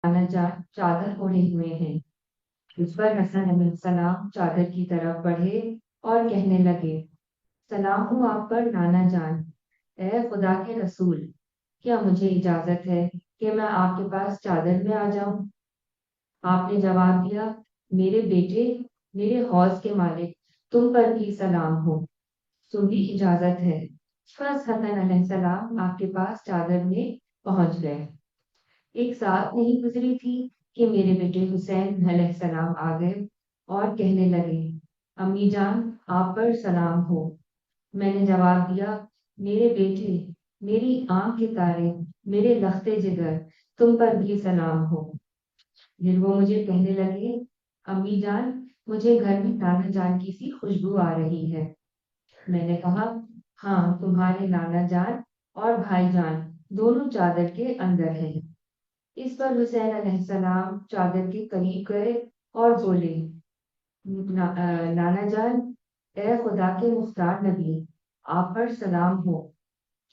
چادر اوڑھے ہوئے ہیں۔ اس پر حسن علیہ السلام چادر کی طرف بڑھے اور کہنے لگے، سلام ہو آپ پر نانا جان، اے خدا کے رسول، کیا مجھے اجازت ہے کہ میں آپ کے پاس چادر میں آ جاؤں؟ آپ نے جواب دیا، میرے بیٹے، میرے حوض کے مالک، تم پر بھی سلام ہو، تمہیں اجازت ہے۔ بس حسن علیہ السلام آپ کے پاس چادر میں پہنچ گئے۔ ایک ساتھ نہیں گزری تھی کہ میرے بیٹے حسین علیہ السلام آ گئے اور کہنے لگے، امی جان آپ پر سلام ہو۔ میں نے جواب دیا، میرے بیٹے، میری آنکھ کے تارے، میرے لختے جگر، تم پر بھی سلام ہو۔ پھر وہ مجھے کہنے لگے، امی جان مجھے گھر میں نانا جان کی سی خوشبو آ رہی ہے۔ میں نے کہا، ہاں تمہارے نانا جان اور بھائی جان دونوں چادر کے اندر ہیں۔ اس پر حسین علیہ السلام چادر کے قریب گئے اور بولے، نانا جان، اے خدا کے مختار نبی، آپ پر سلام ہو،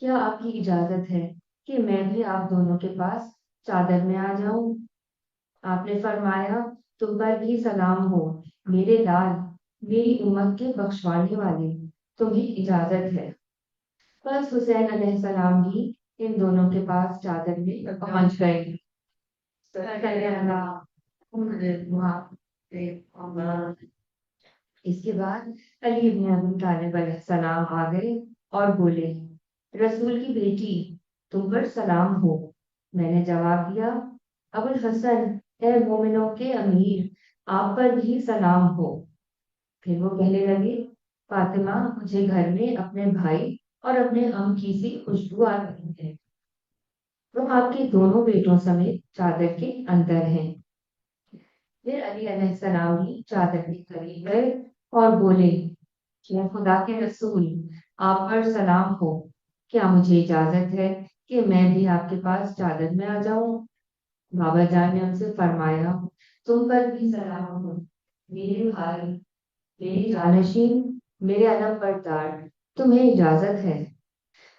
کیا آپ کی اجازت ہے کہ میں بھی آپ دونوں کے پاس چادر میں آ جاؤں؟ آپ نے فرمایا، تم پر بھی سلام ہو میرے لال، میری امت کے بخشوانے والے، تمہیں اجازت ہے۔ بس حسین علیہ السلام بھی ان دونوں کے پاس چادر میں پہنچ گئے۔ اس کے بعد علی بن ابی طالب علیہ السلام آ گئے اور بولے، رسول کی بیٹی، تم پر سلام ہو۔ میں نے جواب دیا، ابو الحسن، اے مومنوں کے امیر، آپ پر بھی سلام ہو۔ پھر وہ کہنے لگے، فاطمہ، مجھے گھر میں اپنے بھائی اور اپنے ہم کی سی خوشبو آ رہی ہے، وہ آپ کے دونوں بیٹوں سمیت چادر کے اندر ہیں۔ پھر علی علیہ السلام بھی چادر کے قریب گئے اور بولے، کہ خدا کے رسول، آپ پر سلام ہو، کیا مجھے اجازت ہے کہ میں بھی آپ کے پاس چادر میں آ جاؤں؟ بابا جان نے ہم سے فرمایا، تم پر بھی سلام ہو میرے بھائی، میری جانشین، میرے علم بردار، تمہیں اجازت ہے۔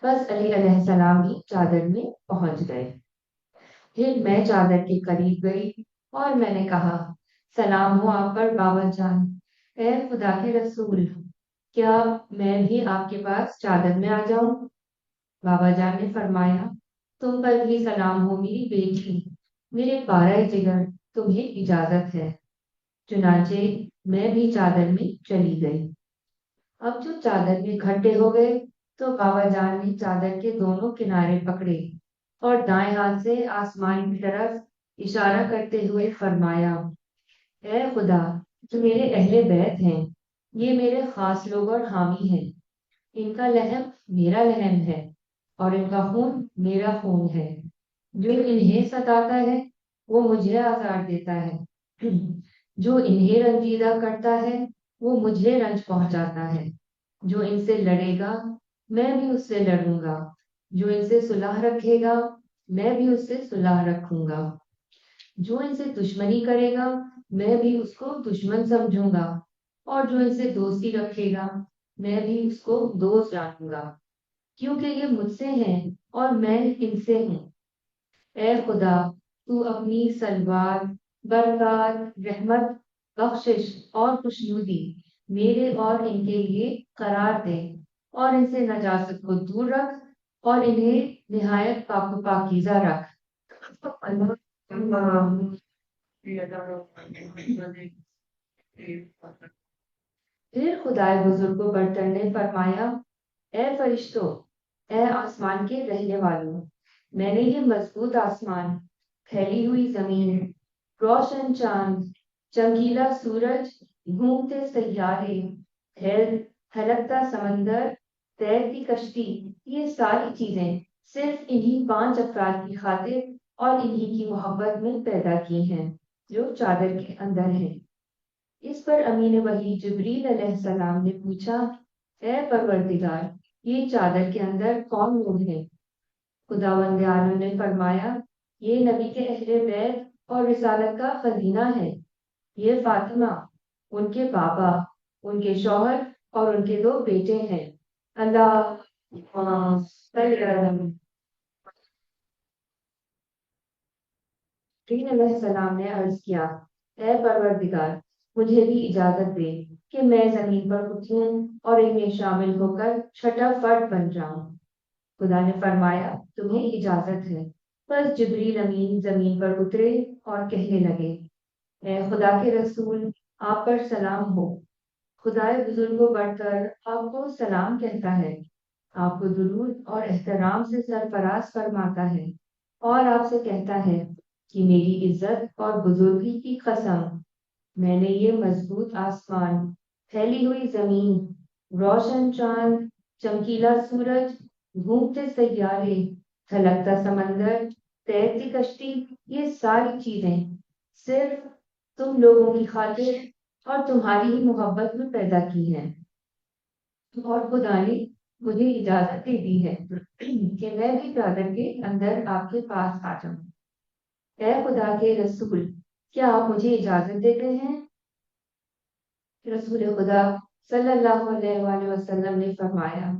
بس علی علیہ السلام بھی چادر میں پہنچ گئے۔ پھر میں چادر کے قریب گئی اور میں نے کہا، سلام ہو آپ پر بابا جان، اے خدا کے رسول، کیا میں بھی آپ کے پاس چادر میں آ جاؤں؟ بابا جان نے فرمایا، تم پر بھی سلام ہو میری بیٹی، میرے پارہ جگر، تمہیں اجازت ہے۔ چنانچہ میں بھی چادر میں چلی گئی۔ اب جو چادر میں اکٹھے ہو گئے تو بابا جان نے چادر کے دونوں کنارے پکڑے اور دائیں ہاتھ سے آسمان کی طرف اشارہ کرتے ہوئے فرمایا، اے خدا، جو میرے اہل بیت ہیں، یہ میرے خاص لوگ اور حامی ہیں، ان کا لحم میرا لحم ہے اور ان کا خون میرا خون ہے۔ جو انہیں ستاتا ہے وہ مجھے آزار دیتا ہے، جو انہیں رنجیدہ کرتا ہے وہ مجھے رنج پہنچاتا ہے۔ جو ان سے لڑے گا میں بھی اس سے لڑوں گا، جو ان سے صلح رکھے گا میں بھی اس سے صلح رکھوں گا، جو ان سے دشمنی کرے گا میں بھی اس کو دشمن سمجھوں گا، اور جو ان سے دوستی رکھے گا میں بھی اس کو دوست جانوں گا، کیونکہ یہ مجھ سے ہیں اور میں ان سے ہوں۔ اے خدا، تو اپنی سلوات، برکات، رحمت، بخشش اور خوشنودی میرے اور ان کے لیے قرار دے، اور ان سے نجاست کو دور رکھ اور انہیں نہایت پاک و پاکیزہ رکھ۔ پھر خدائے بزرگ و برتر نے فرمایا، اے فرشتوں، اے آسمان کے رہنے والوں، میں نے یہ مضبوط آسمان، پھیلی ہوئی زمین، روشن چاند، چمکیلا سورج، گھومتے سیارے، ہلکتا سمندر، تیرتی کشتی، یہ ساری چیزیں صرف انہی 5 افراد کی خاطر اور انہی کی محبت میں پیدا کی ہیں جو چادر کے اندر ہیں۔ اس پر امین وحی جبریل علیہ السلام نے پوچھا، اے پروردگار، یہ چادر کے اندر کون لوگ ہیں؟ خداوند عالم نے فرمایا، یہ نبی کے اہل بیت اور رسالت کا خزینہ ہے، یہ فاطمہ، ان کے بابا، ان کے شوہر اور ان کے 2 بیٹے ہیں۔ اللہ جبرائیل علیہ السلام نے عرض کیا، اے پروردگار، مجھے بھی اجازت دے کہ میں زمین پر اتروں اور ان میں شامل ہو کر چھٹا فرد بن جاؤں۔ خدا نے فرمایا، تمہیں اجازت ہے۔ بس جبریل امین زمین پر اترے اور کہنے لگے، اے خدا کے رسول، آپ پر سلام ہو۔ خدائے بزرگ و برتر آپ کو سلام کہتا ہے، آپ کو درود اور احترام سے سرفراز فرماتا ہے، اور آپ سے کہتا ہے کہ میری عزت اور بزرگی کی قسم، میں نے یہ مضبوط آسمان، پھیلی ہوئی زمین، روشن چاند، چمکیلا سورج، گھومتے سیارے، تھلکتا سمندر، تیرتی کشتی، یہ ساری چیزیں صرف تم لوگوں کی خاطر اور تمہاری ہی محبت میں پیدا کی ہیں۔ اور خدا نے مجھے اجازت دے دی ہے کہ میں بھی چادر کے اندر آپ کے پاس آ جاؤں۔ اے خدا کے رسول، کیا آپ مجھے اجازت دیتے ہیں؟ رسول خدا صلی اللہ علیہ وآلہ وسلم نے فرمایا،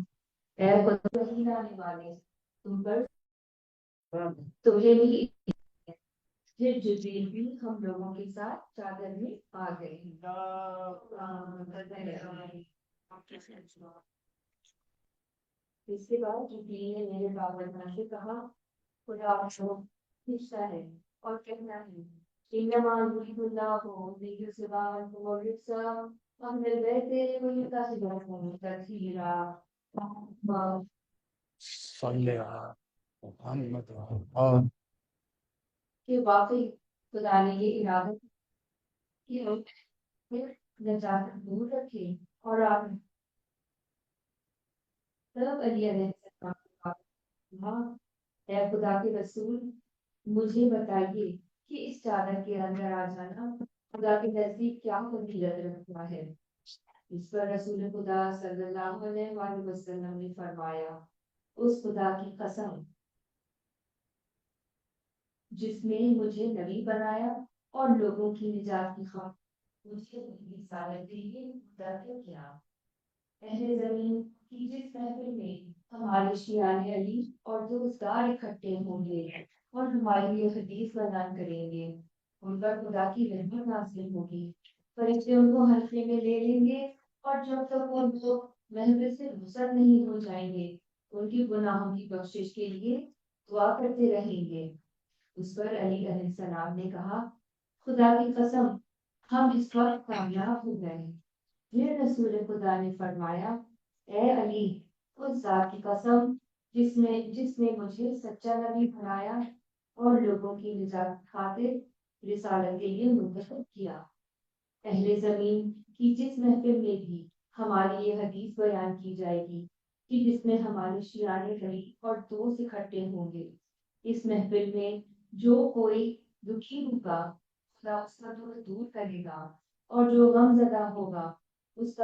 اے خدا وحی لانے والے، تم پر تمہیں بھی پھر جبریل بھی ہم لوگوں کے ساتھ چادر میں آ گئے۔ اس کے بعد جبریل نے میرے بابا سے کہا، خدا حصہ ہے اور کہنا ہے، انما یرید اللہ لیذھب عنکم الرجس اہل البیت ویطہرکم تطہیرا۔ صلی اللہ محمد کہ واقعی خدا نے یہ ارادہ کہ ہم نجات دور رکھے، اور آپ تب علی علیہ السلام نے کہا، اے خدا کے رسول، مجھے بتائیے کہ اس چادر کے اندر آ جانا خدا کے نزدیک کیا فضیلت رکھتا ہے؟ اس پر رسول خدا صلی اللہ علیہ وآلہ وسلم نے فرمایا، اس خدا کی قسم جس نے مجھے نبی بنایا اور لوگوں کی نجات کی خاطر مجھے رسالت کے لیے مقرر کیا۔ اہل زمین کی جس محفل میں ہمارے شیعان علی اور دوستدار اکٹھے ہوں گے اور ہمارے لیے حدیث بیان کریں گے، ان پر خدا کی رحمت نازل ہوگی، فرشتے ان کو حلقے میں لے لیں گے، اور جب تک وہ لوگ محفل سے رخصت نہیں ہو جائیں گے، ان کی گناہوں کی بخشش کے لیے دعا کرتے رہیں گے۔ اس پر علی علیہ السلام نے کہا، خدا کی قسم، ہم اس وقت کامیاب ہو گئے۔ پھر رسول خدا نے فرمایا، اے علی، اس ذات کی قسم جس نے مجھے سچا نبی بنایا اور لوگوں کی نجات کی خاطر رسالت کے لیے منتخب کیا، اہل زمین کی جس محفل میں بھی ہماری یہ حدیث بیان کی جائے گی کہ جس میں ہمارے شیعان قریب اور دوست اکٹھے ہوں گے، اس محفل میں جو کوئی دکھی ہوگا خدا اس کا دکھ دور کرے گا، اور جو غم زدہ ہوگا اس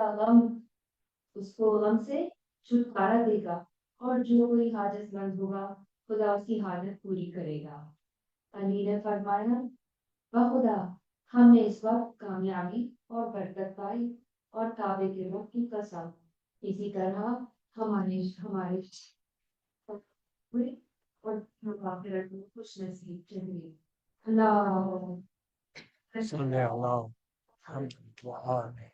کو غم سے چھٹکارا دے گا، اور جو کوئی حاجت مند ہوگا خدا اس کی حاجت پوری کرے گا۔ علی نے فرمایا، بخدا، ہم نے اس وقت کامیابی اور برکت پائی، اور کعبے کے رب کی قسم، اسی طرح ہمارے ہوئے اور آخرت میں خوش نصیب چہرے۔ اللہ صلی اللہ محمد وآلہ۔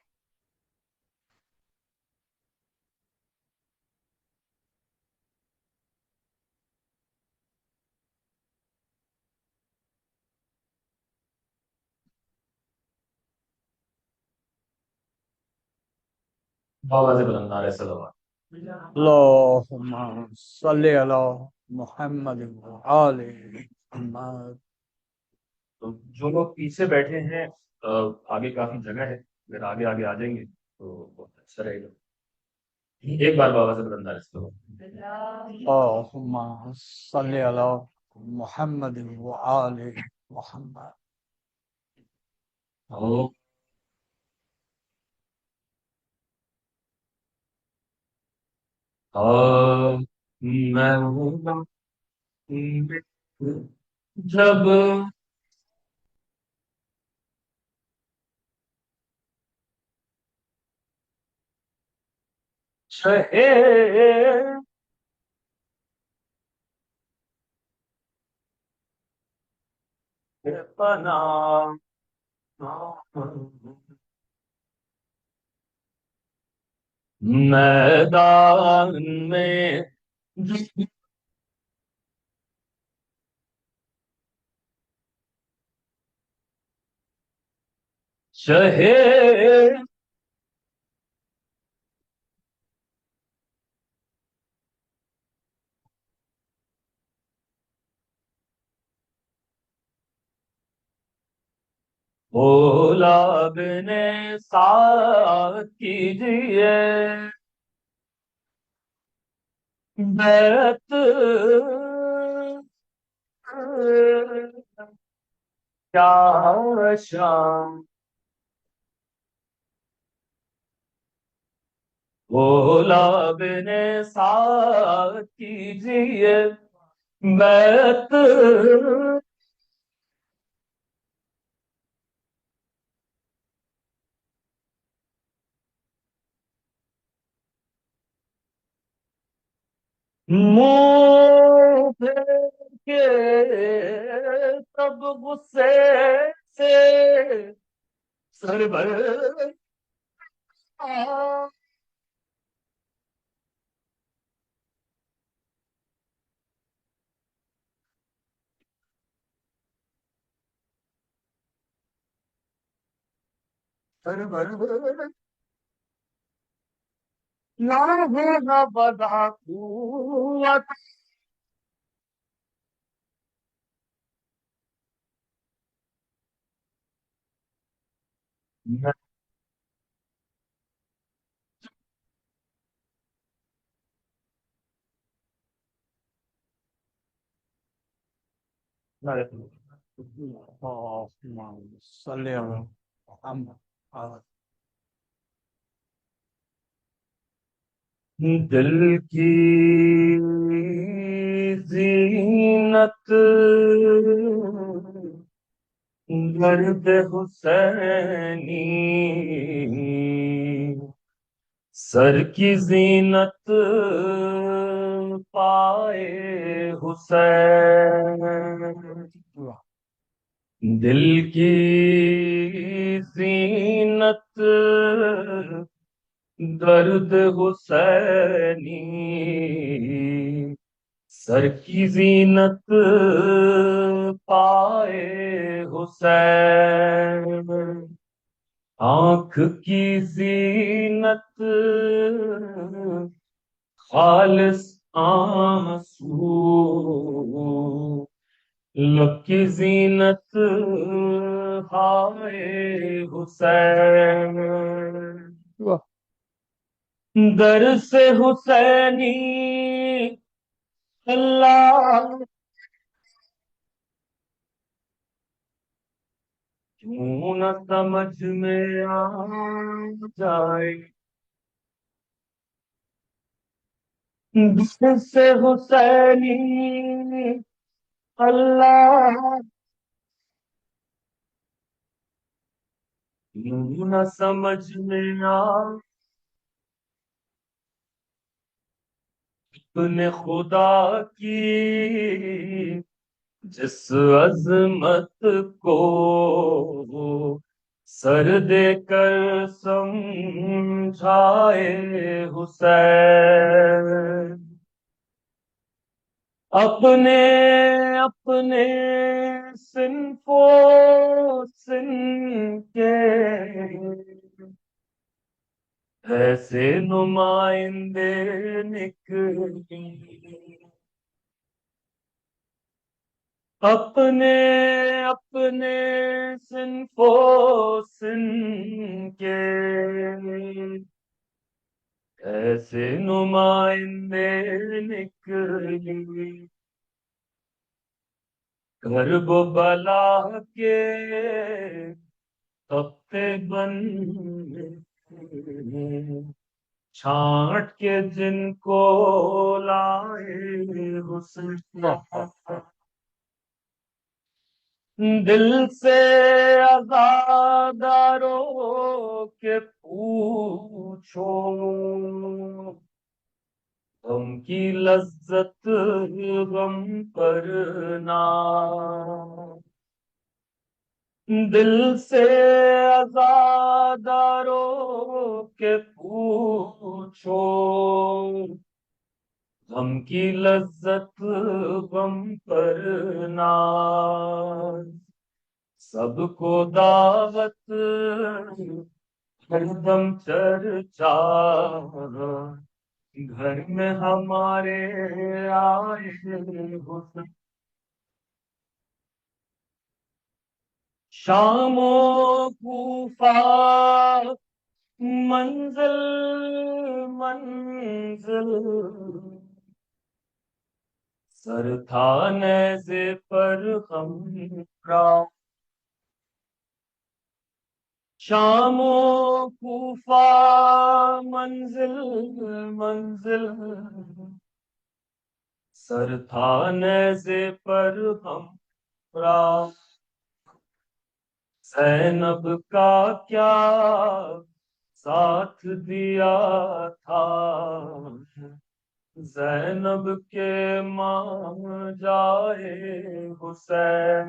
بابا سے بلند نعرہ سلام۔ اللهم صل على محمد وآل محمد۔ تو جو لوگ پیچھے بیٹھے ہیں، آگے کافی جگہ ہے، اگر آگے آگے آ جائیں گے تو بہت اچھا رہے گا۔ ایک بار بابا سے بلند نعرہ سلام۔ اللهم صل على محمد وآل محمد۔ جب شہے فنا میدان میں چہے اولاد نے ساتھ کیجیے بیعت کیا شام اولاد نے ساتھ کیجیے بیعت منہ پھیر کے تب غصے سے سر بھر سر بھر نہ بدا قوت اللهم صل على محمد. دل کی زینت گرد حسینی سر کی زینت پائے حسین دل کی زینت درد حسینی سر کی زینت پائے حسین آنکھ کی زینت خالص آنسو لب کی زینت ہائے حسین در سے حسینی اللہ کیوں نہ سمجھ میں آ جائے در سے حسینی اللہ کیوں نہ سمجھ میں آ اپنے خدا کی جس عظمت کو سر دے کر سمجھائے حسین اپنے اپنے صنف و سن کے ایسے نمائندے نکلے اپنے اپنے صنف و سن کے ایسے نمائندے نکلے کرب و بلا کے تختے بن چھانٹ کے جن کو لائے حسین دل سے عزاداروں کے پوچھو غم کی لذت غم پر نہ دل سے ازادارو کے پوچھو، غم کی لذت غم پر ناز، سب کو دعوت ہر دم چرچا، گھر میں ہمارے آئے حسن، شام و کوفہ منزل منزل، سر تھا نیزے پر غم کا، شام و کوفہ منزل منزل، سر تھا نیزے پر غم کا، زینب کا کیا ساتھ دیا تھا، زینب کے ماں جائے حسین،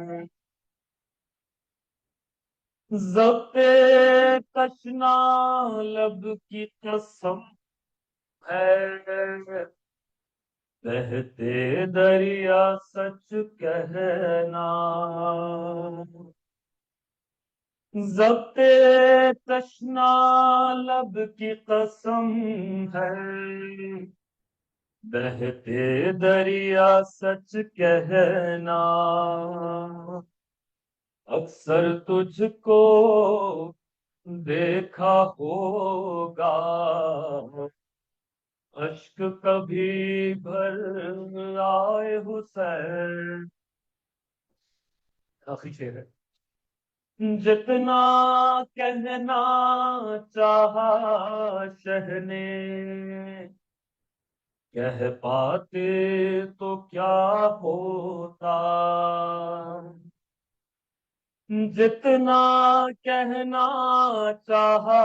ضبط تشنا لب کی قسم ہے، بہتے دریا سچ کہنا، ضبط تشنا لب کی قسم ہے، بہتے دریا سچ کہنا، اکثر تجھ کو دیکھا ہوگا، اشک کبھی بھر آئے حسین، آخری شعر ہے، جتنا کہنا چاہا شہ نے، کہہ پاتے تو کیا ہوتا، جتنا کہنا چاہا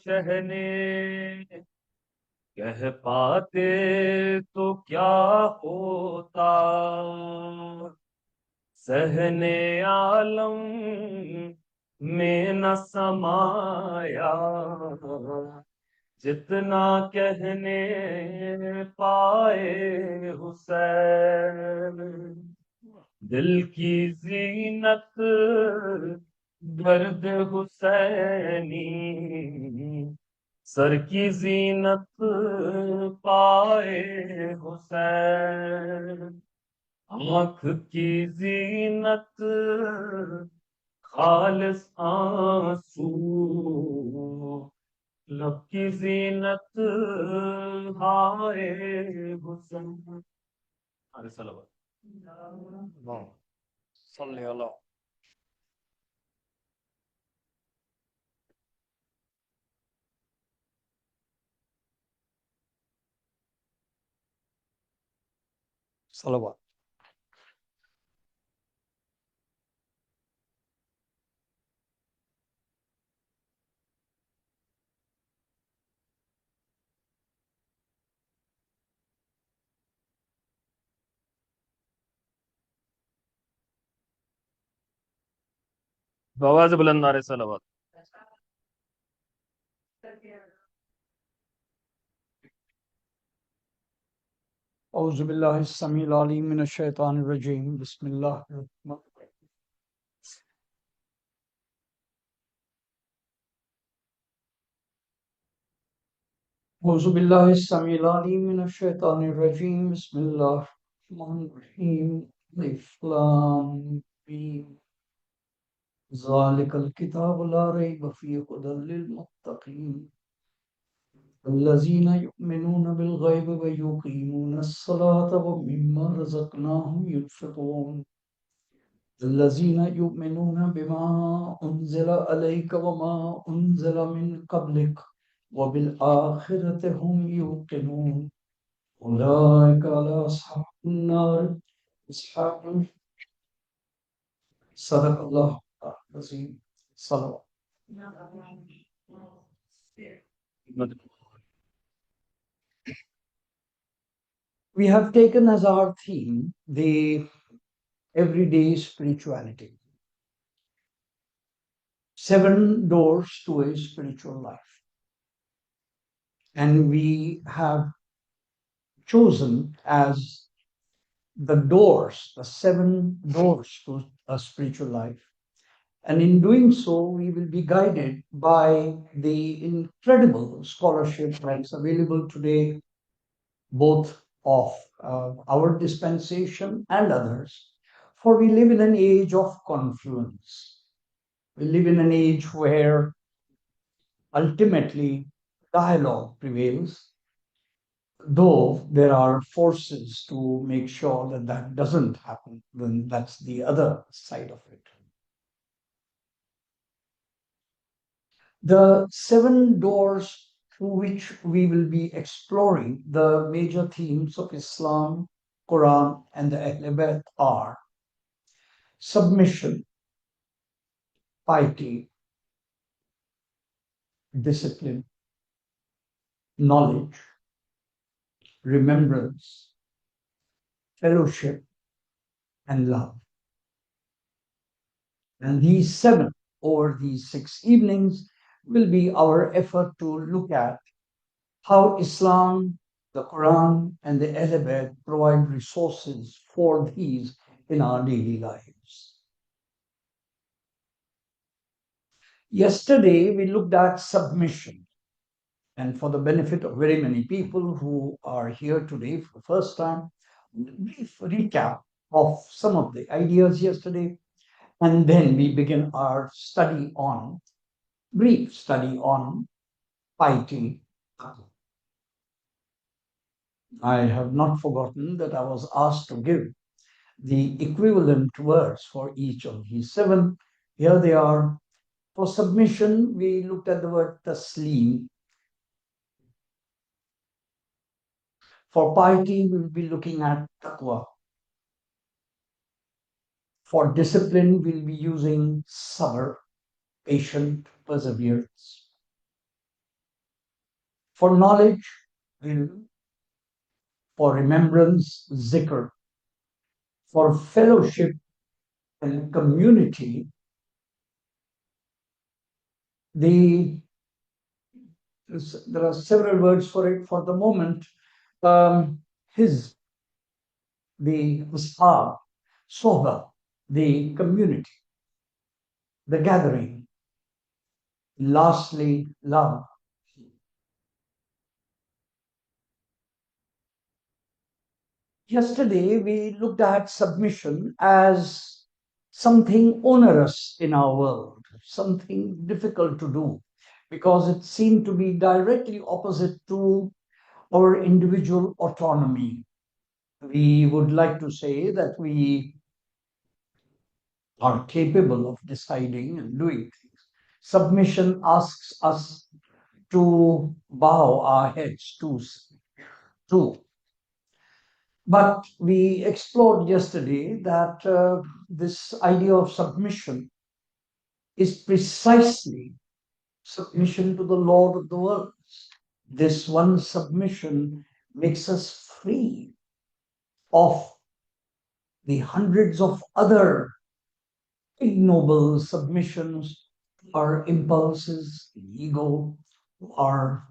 شہ نے، کہہ پاتے تو کیا ہوتا، صحن عالم میں نہ سمایا، جتنا کہنے پائے حسین، دل کی زینت درد حسینی، سر کی زینت پائے حسین، آنکھ کی زینت خالص آنسو، لب کی زینت ہائے حسن، اللهم صل على صلوات. بآواز بلند نعرے صلوات. أعوذ بالله السميع العليم من الشيطان الرجيم. بسم الله الرحمن الرحيم. أعوذ بالله السميع العليم من الشيطان الرجيم. بسم الله الرحمن الرحيم. ألف لام ميم. ذلك الكتاب لا ريب فيه هدى للمتقين الذين يؤمنون بالغيب ويقيمون الصلاة ومما رزقناهم ينفقون الذين يؤمنون بما أنزل عليك وما أنزل من قبلك وبالآخرة هم يوقنون أولئك على أصحاب النار أصحاب. صدق الله العظيم. صلوات. We have taken as our theme the everyday spirituality. 7 doors to a spiritual life. And we have chosen as the doors, the 7 doors to a spiritual life. And in doing so, we will be guided by the incredible scholarship that's available today, both of our dispensation and others. For we live in an age of confluence. We live in an age where ultimately dialogue prevails, though there are forces to make sure that that doesn't happen, then that's the other side of it. The 7 doors through which we will be exploring the major themes of Islam, Quran, and the Ahl Bayt are submission, piety, discipline, knowledge, remembrance, fellowship, and love. And these 7 over these 6 evenings will be our effort to look at how Islam, the Quran, and the Ahl Bayt provide resources for these in our daily lives. Yesterday, we looked at submission. And for the benefit of very many people who are here today for the first time, a brief recap of some of the ideas yesterday. And then we begin our brief study on piety. I have not forgotten that I was asked to give the equivalent words for each of these 7. Here they are. For submission, we looked at the word Tasleem. For piety, we will be looking at Taqwa. For discipline, we'll be using Sabr, patient perseverance. For knowledge, for remembrance, Zikr. For fellowship and community, there are several words for it for the moment. The ashab, sohbah, the community, the gathering. Lastly, love. Yesterday, we looked at submission as something onerous in our world, something difficult to do, because it seemed to be directly opposite to our individual autonomy. We would like to say that we are capable of deciding and doing things. Submission asks us to bow our heads to. But we explored yesterday that this idea of submission is precisely submission to the Lord of the worlds. This one submission makes us free of the hundreds of other ignoble submissions, our impulses, the ego, our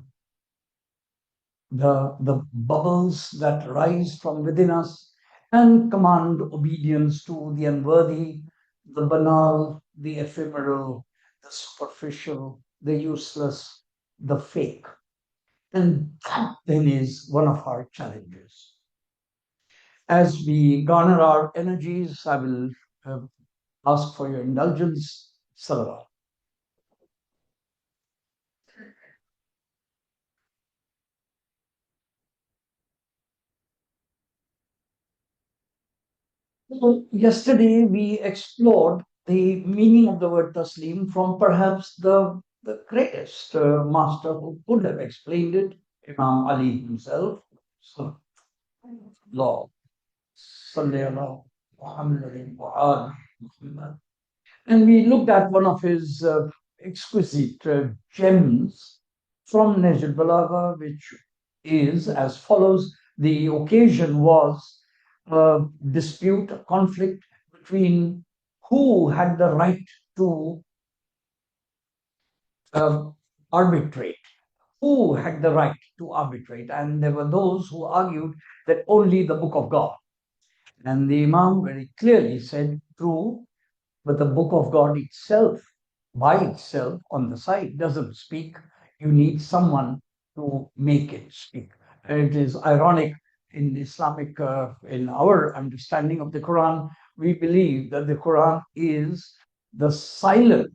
the bubbles that rise from within us and command obedience to the unworthy, the banal, the ephemeral, the superficial, the useless, the fake. And that then is one of our challenges. As we garner our energies, I will ask for your indulgence. Salawat. So yesterday we explored the meaning of the word taslim from perhaps the greatest master who could have explained it, Imam Ali himself. So, Lord, Salli ala Muhammadin wa ali Muhammad. And we looked at one of his exquisite gems from Najl Balagha, which is as follows. The occasion was a dispute, a conflict between who had the right to arbitrate. Who had the right to arbitrate? And there were those who argued that only the book of God. And the Imam very clearly said, true, but the book of God itself, by itself, on the side, doesn't speak. You need someone to make it speak. And it is ironic in Islamic, in our understanding of the Quran, we believe that the Quran is the silent,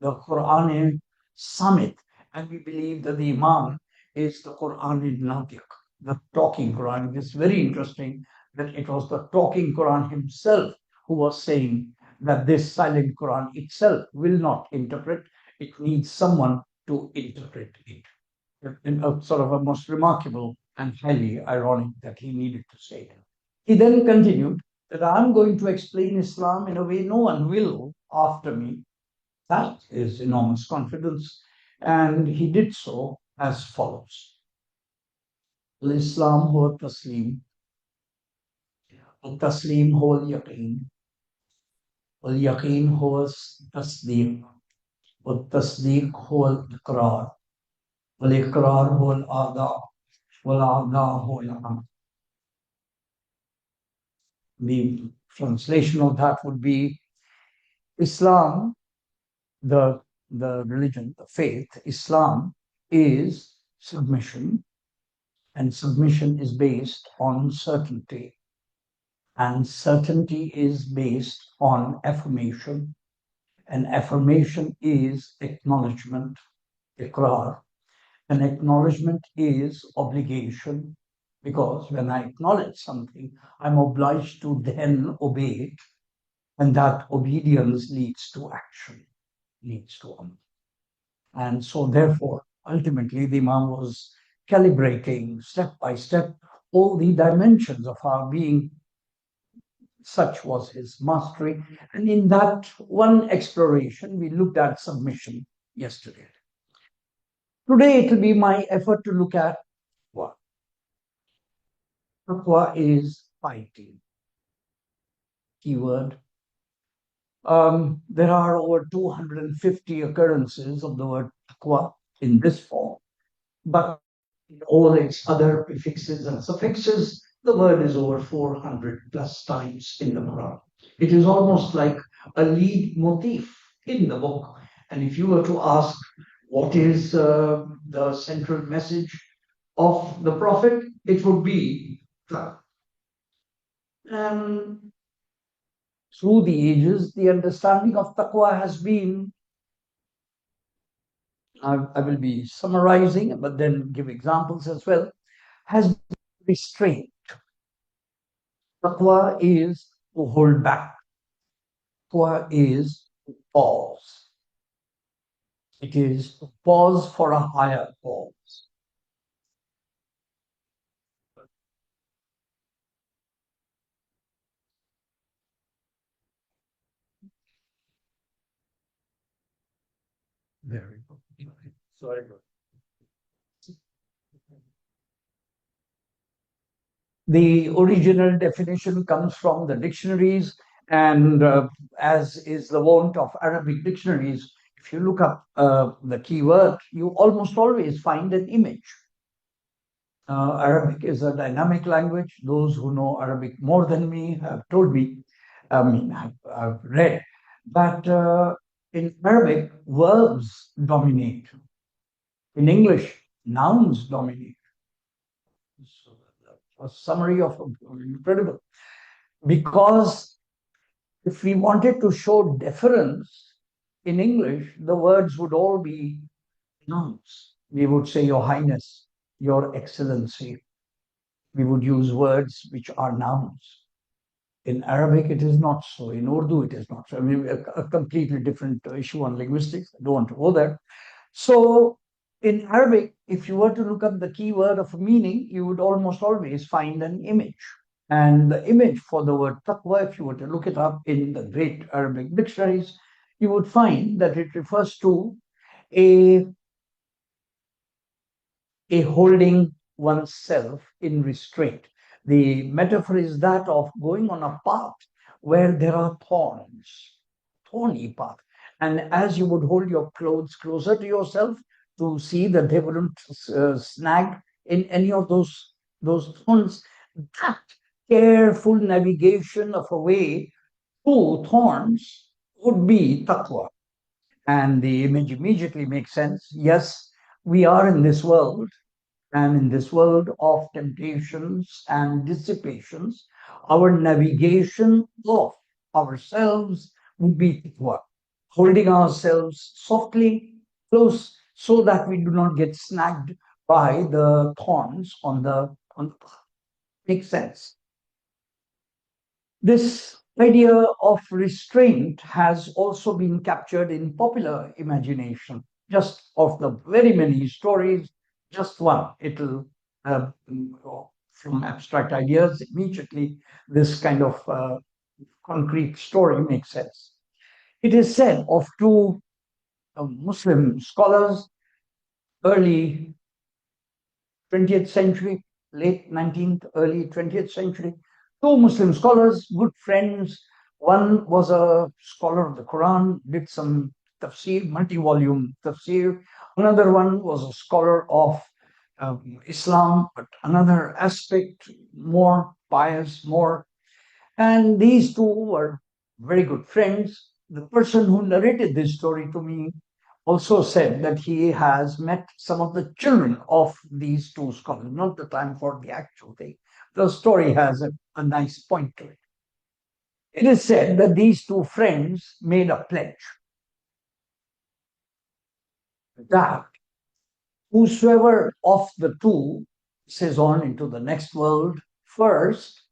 the Quran summit, and we believe that the Imam is the Quran Natiq, the talking Quran. It is very interesting that it was the talking Quran himself who was saying that this silent Quran itself will not interpret, it needs someone to interpret it. In a sort of a most remarkable and highly ironic that he needed to say it. He then continued that I'm going to explain Islam in a way no one will after me. That is enormous confidence. And he did so as follows. Islam ho tasleem, tasleem ho yaqeen, yaqeen ho tasdeeq, tasdeeq ho iqrar, iqrar ho al-aada, wal-aada ho al-amal. The translation of that would be Islam, the religion, the faith, Islam is submission, and submission is based on certainty, and certainty is based on affirmation, and affirmation is acknowledgement, iqrar, and acknowledgement is obligation, because when I acknowledge something, I'm obliged to then obey it, and that obedience leads to action, leads to amal. And so, therefore, ultimately, the Imam was calibrating step by step all the dimensions of our being. Such was his mastery. And in that one exploration, we looked at submission yesterday. Today, it will be my effort to look at Taqwa. Taqwa is piety. Keyword. There are over 250 occurrences of the word Taqwa in this form, but in all its other prefixes and suffixes, the word is over 400 plus times in the Quran. It is almost like a lead motif in the book. And if you were to ask what is the central message of the Prophet, it would be Taqwa. And through the ages, the understanding of Taqwa has been, I will be summarizing, but then give examples as well, has been restraint. Taqwa is to hold back. Taqwa is to pause. It is to pause for a higher cause. Very good. Sorry. The original definition comes from the dictionaries, and as is the wont of Arabic dictionaries, if you look up the keyword, you almost always find an image. Arabic is a dynamic language. Those who know Arabic more than me have told me, I've read that in Arabic, verbs dominate. In English, nouns dominate. So a summary of incredible. Because if we wanted to show deference in English, the words would all be nouns. We would say, Your Highness, Your Excellency. We would use words which are nouns. In Arabic, it is not so. In Urdu, it is not so. I mean, a completely different issue on linguistics. I don't want to go there. So, in Arabic, if you were to look up the keyword of a meaning, you would almost always find an image. And the image for the word taqwa, if you were to look it up in the great Arabic dictionaries, you would find that it refers to a holding oneself in restraint. The metaphor is that of going on a path where there are thorns, thorny path. And as you would hold your clothes closer to yourself to see that they wouldn't snag in any of those thorns, that careful navigation of a way through thorns would be taqwa. And the image immediately makes sense. Yes, we are in this world, and in this world of temptations and dissipations, our navigation of ourselves would be taqwa, holding ourselves softly close so that we do not get snagged by the thorns on the path. Makes sense. This idea of restraint has also been captured in popular imagination. Just of the very many stories, just one. It'll, from abstract ideas, immediately this kind of concrete story makes sense. It is said of two Muslim scholars, early 20th century, late 19th, early 20th century. Two Muslim scholars, good friends. One was a scholar of the Quran, did some tafsir, multi-volume tafsir. Another one was a scholar of Islam, but another aspect, more pious, more. And these two were very good friends. The person who narrated this story to me also said that he has met some of the children of these two scholars, not the time for the actual thing. The story has a nice point to it. It is said that these two friends made a pledge that whosoever of the two says on into the next world first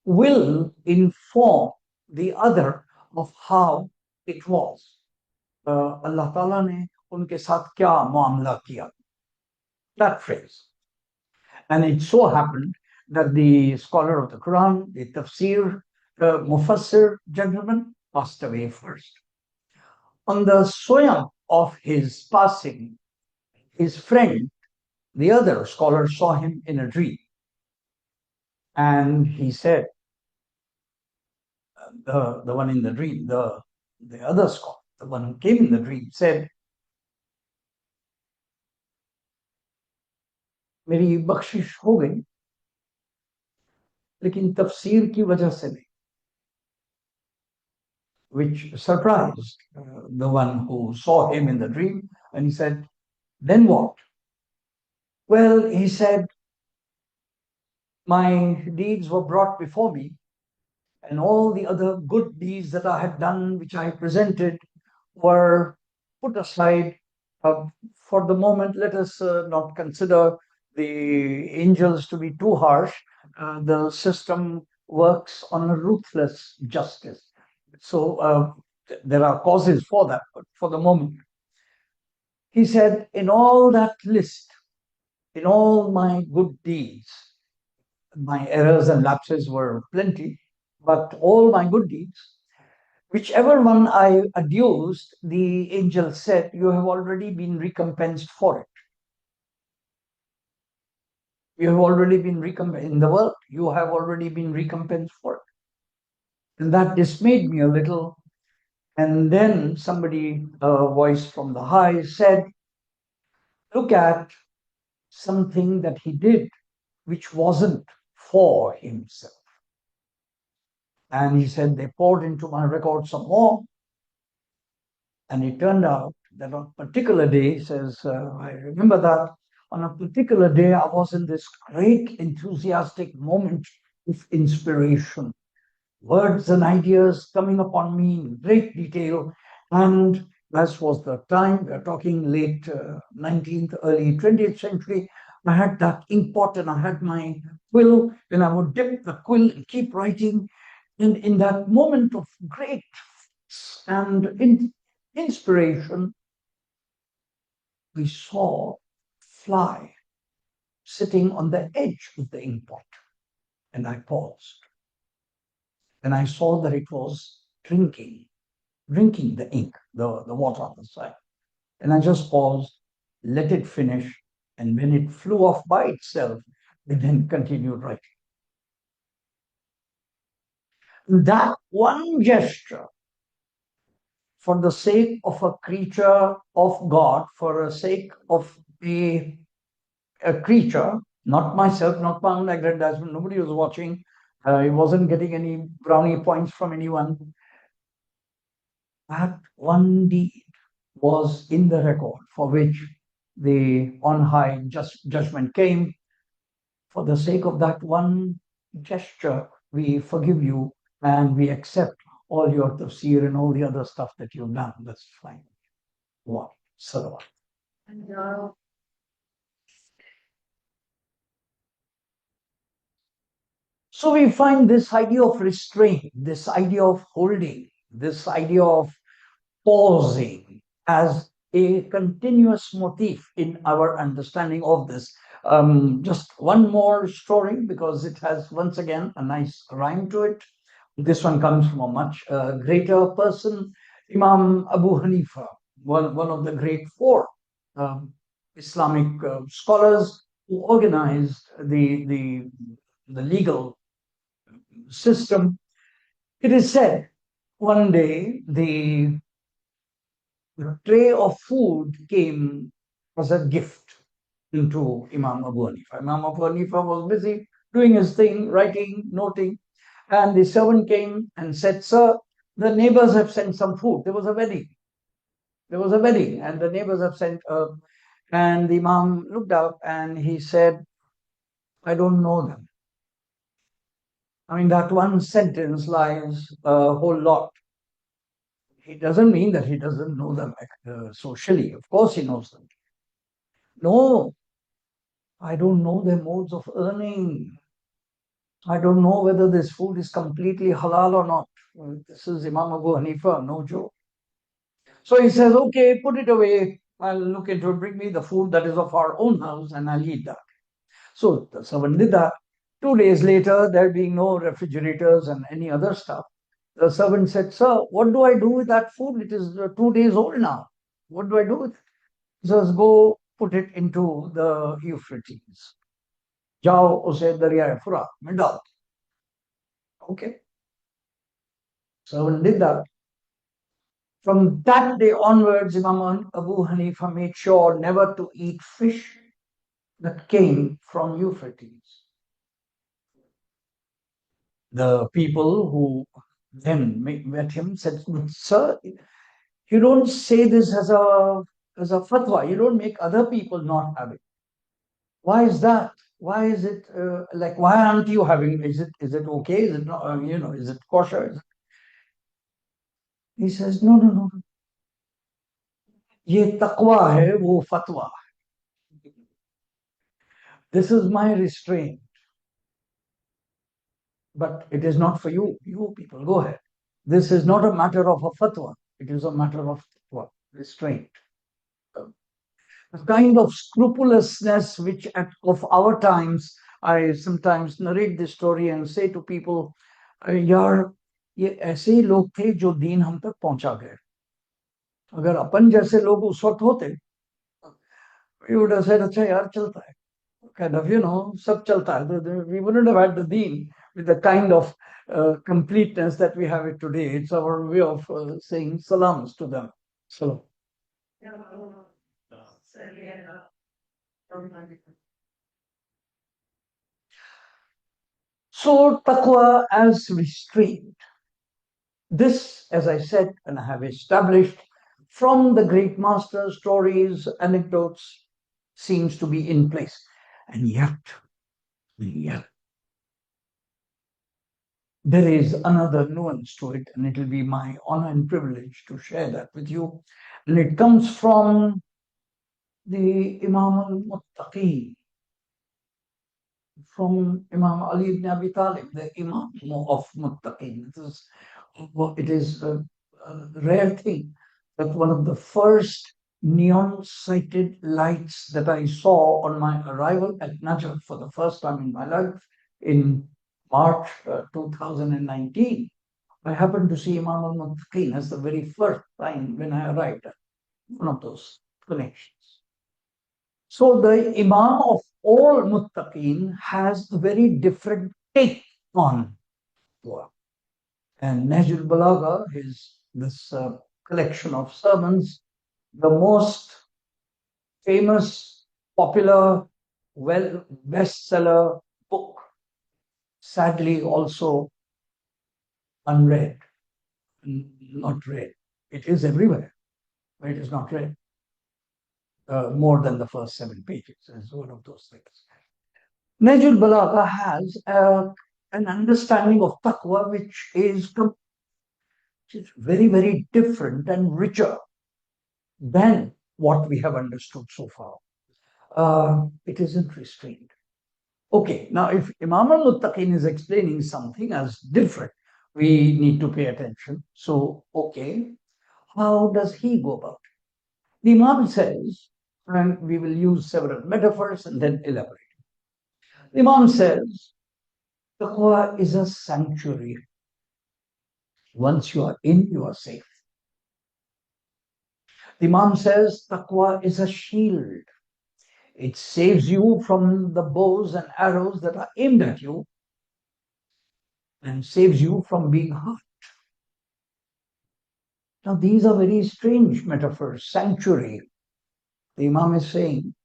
will inform the other of how it was. अल्लाह ताला ने उनके साथ क्या मामला किया. That phrase. And it so happened that the scholar of the Quran, the tafsir, mufassir gentleman, passed away first. On the soya of his passing, his friend, the other scholar, saw him in a dream. And he said, the one in the dream, the other scholar, the one who came in the dream, said, मेरी बख्शिश हो गई, लेकिन तफसीर की वजह से नहीं. Which surprised the one who saw him in the dream. And he said, then what? Well, he said, my deeds were brought before me, and all the other good deeds that I had done, which I presented, were put aside. For the moment, let us not consider the angels to be too harsh. The system works on a ruthless justice. So there are causes for that, but for the moment. He said, in all that list, in all my good deeds, my errors and lapses were plenty, but all my good deeds, whichever one I adduced, the angel said, you have already been recompensed for it. You have already been recompensed in the world. You have already been recompensed for it. And that dismayed me a little. And then somebody, a voice from the high, said, look at something that he did which wasn't for himself. And he said, they poured into my record some more. And it turned out that on a particular day, he says, I remember that on a particular day, I was in this great enthusiastic moment of inspiration. Words and ideas coming upon me in great detail. And as was the time, we're talking late 19th, early 20th century, I had that inkpot and I had my quill, and I would dip the quill and keep writing. And in that moment of great and inspiration, we saw a fly sitting on the edge of the inkpot. And I paused. And I saw that it was drinking the ink, the water on the side. And I just paused, let it finish, and when it flew off by itself, it then continued writing. That one gesture for the sake of a creature of God, for the sake of a creature, not myself, not my own aggrandizement, nobody was watching, I wasn't getting any brownie points from anyone. That one deed was in the record for which the on high judgment came. For the sake of that one gesture, we forgive you and we accept all your tafsir and all the other stuff that you've done. That's fine. What? Salawat. So we find this idea of restraint, this idea of holding, this idea of pausing as a continuous motif in our understanding of this. Just one more story because it has once again a nice rhyme to it. This one comes from a much greater person, Imam Abu Hanifa, one of the great four Islamic scholars who organized the legal system. It is said one day the tray of food came as a gift into Imam Abu Hanifa. Imam Abu Hanifa was busy doing his thing, writing, noting, and the servant came and said, "Sir, the neighbors have sent some food. There was a wedding. There was a wedding, and the neighbors have sent." And the Imam looked up and he said, "I don't know them." I mean, that one sentence lies a whole lot. It doesn't mean that he doesn't know them socially. Of course, he knows them. No, I don't know their modes of earning. I don't know whether this food is completely halal or not. This is Imam Abu Hanifa, no joke. So he says, "Okay, put it away. I'll look into it. Bring me the food that is of our own house and I'll eat that." So the servant did that. 2 days later, there being no refrigerators and any other stuff, the servant said, "Sir, what do I do with that food? It is 2 days old now. What do I do with it?" He says, "Go put it into the Euphrates. Jao use Darya Furat mein dal." Okay. Servant did that. From that day onwards, Imam Abu Hanifa made sure never to eat fish that came from Euphrates. The people who then met him said, "Sir, you don't say this as a fatwa. You don't make other people not have it. Why is that? Why is it like? Why aren't you having? Is it okay? Is it not? Is it kosher?" He says, "No, no, no. ये taqwa hai, wo fatwa. This is my restraint, but it is not for you. You people, go ahead. This is not a matter of a fatwa. It is a matter of taqwa, restraint." The kind of scrupulousness which of our times, I sometimes narrate this story and say to people, यार ये ऐसे ही लोग थे जो दीन हम तक पहुंचा गए. अगर अपन जैसे लोग उस वक्त होते, we would have said, अच्छा यार चलता है. Kind of, सब चलता है. We wouldn't have had the deen with the kind of completeness that we have it today. It's our way of saying salams to them. Salam. So, taqwa as restraint. This, as I said, and I have established from the great master stories, anecdotes, seems to be in place. And yet, there is another nuance to it, and it will be my honor and privilege to share that with you. And it comes from the Imam al-Muttaqi, from Imam Ali ibn Abi Talib, the Imam of Muttaqin. It is a rare thing that one of the first neon-sighted lights that I saw on my arrival at Najaf for the first time in my life in March 2019, I happened to see Imam al-Muttaqin as the very first time when I arrived at one of those connections. So the Imam of all Muttaqin has a very different take on Dua. And Nahjul Balagha, this collection of sermons, the most famous, popular, bestseller book, sadly also unread, not read. It is everywhere, but it is not read. More than the first 7 pages is one of those things. Najul Balagha has an understanding of Taqwa which is very, very different and richer than what we have understood so far. It isn't restrained. Okay, now if Imam al-Muttaqin is explaining something as different, we need to pay attention. So, okay, how does he go about it? The Imam says, and we will use several metaphors and then elaborate. The Imam says, Taqwa is a sanctuary. Once you are in, you are safe. The Imam says, Taqwa is a shield. It saves you from the bows and arrows that are aimed at you and saves you from being hurt. Now, these are very strange metaphors. Sanctuary. The Imam is saying,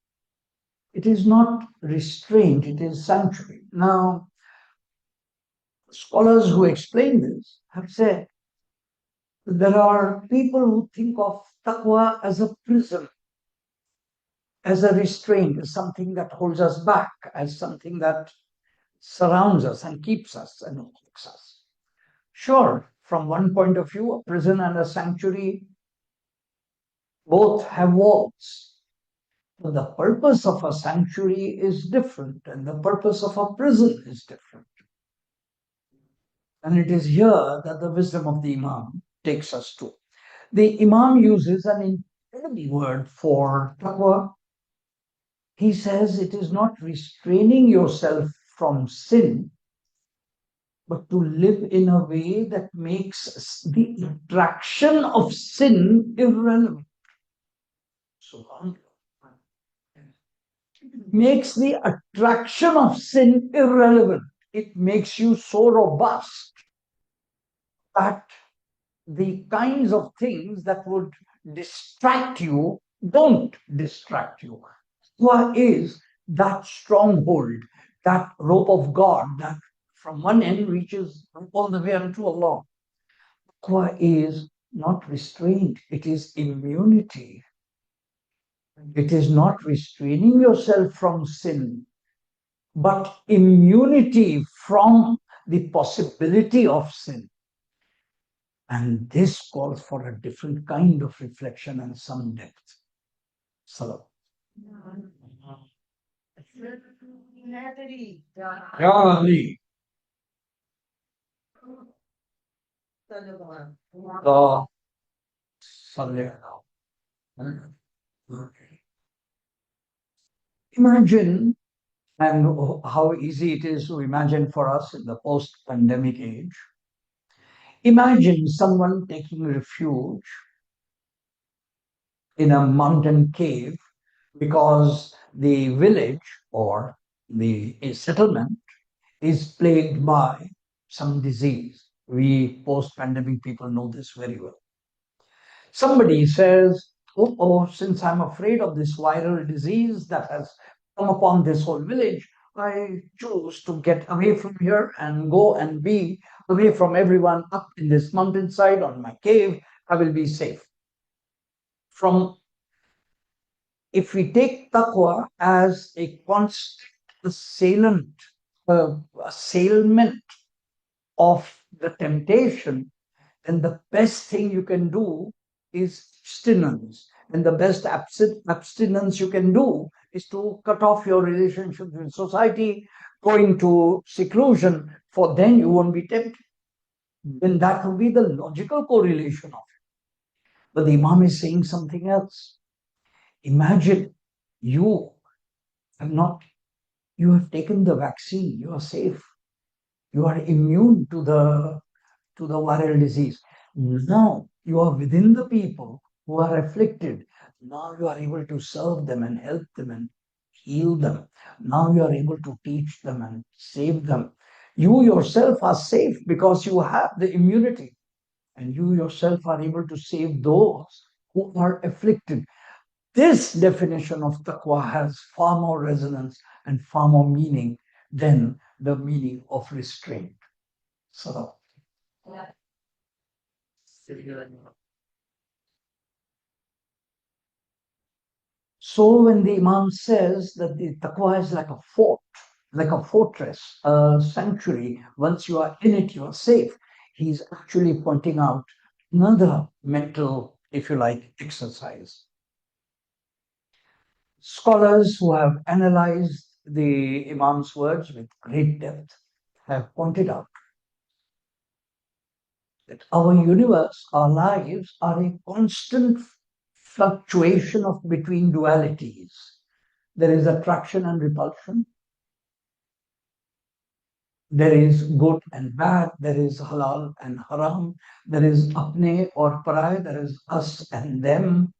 it is not restraint, it is sanctuary. Now, scholars who explain this have said there are people who think of taqwa as a prison, as a restraint, as something that holds us back, as something that surrounds us and keeps us and hooks us. Sure, from one point of view, a prison and a sanctuary both have walls. But the purpose of a sanctuary is different, and the purpose of a prison is different. And it is here that the wisdom of the Imam takes us to. The Imam uses an incredible word for taqwa. He says it is not restraining yourself from sin, but to live in a way that makes the attraction of sin irrelevant. So, makes the attraction of sin irrelevant. It makes you so robust that the kinds of things that would distract you don't distract you. Taqwa is that stronghold, that rope of God that from one end reaches all the way unto Allah. Taqwa is not restraint, it is immunity. It is not restraining yourself from sin, but immunity from the possibility of sin. And this calls for a different kind of reflection and some depth. Salam. Ya Ali. Imagine, and how easy it is to imagine for us in the post-pandemic age. Imagine someone taking refuge in a mountain cave because the village or the settlement is plagued by some disease. We post-pandemic people know this very well. Somebody says, since I'm afraid of this viral disease that has come upon this whole village, I choose to get away from here and go and be away from everyone up in this mountainside on my cave. I will be safe. If we take taqwa as a constant assailment of the temptation, then the best thing you can do is abstinence. And the best abstinence you can do is to cut off your relationships with society, go into seclusion, for then you won't be tempted. Then that would be the logical correlation of it. But the Imam is saying something else. Imagine you have taken the vaccine, you are safe, you are immune to the viral disease. Now you are within the people who are afflicted. Now you are able to serve them and help them and heal them. Now you are able to teach them and save them. You yourself are safe because you have the immunity. and you yourself are able to save those who are afflicted. This definition of taqwa has far more resonance and far more meaning than the meaning of restraint. So, so when the Imam says that the taqwa is like a fort, like a fortress, a sanctuary, once you are in it, you are safe. He's actually pointing out another mental, if you like, exercise. Scholars who have analyzed the Imam's words with great depth have pointed out that our universe, our lives, are a constant fluctuation of between dualities. There is attraction and repulsion. There is good and bad. There is halal and haram. There is apne or paray. There is us and them.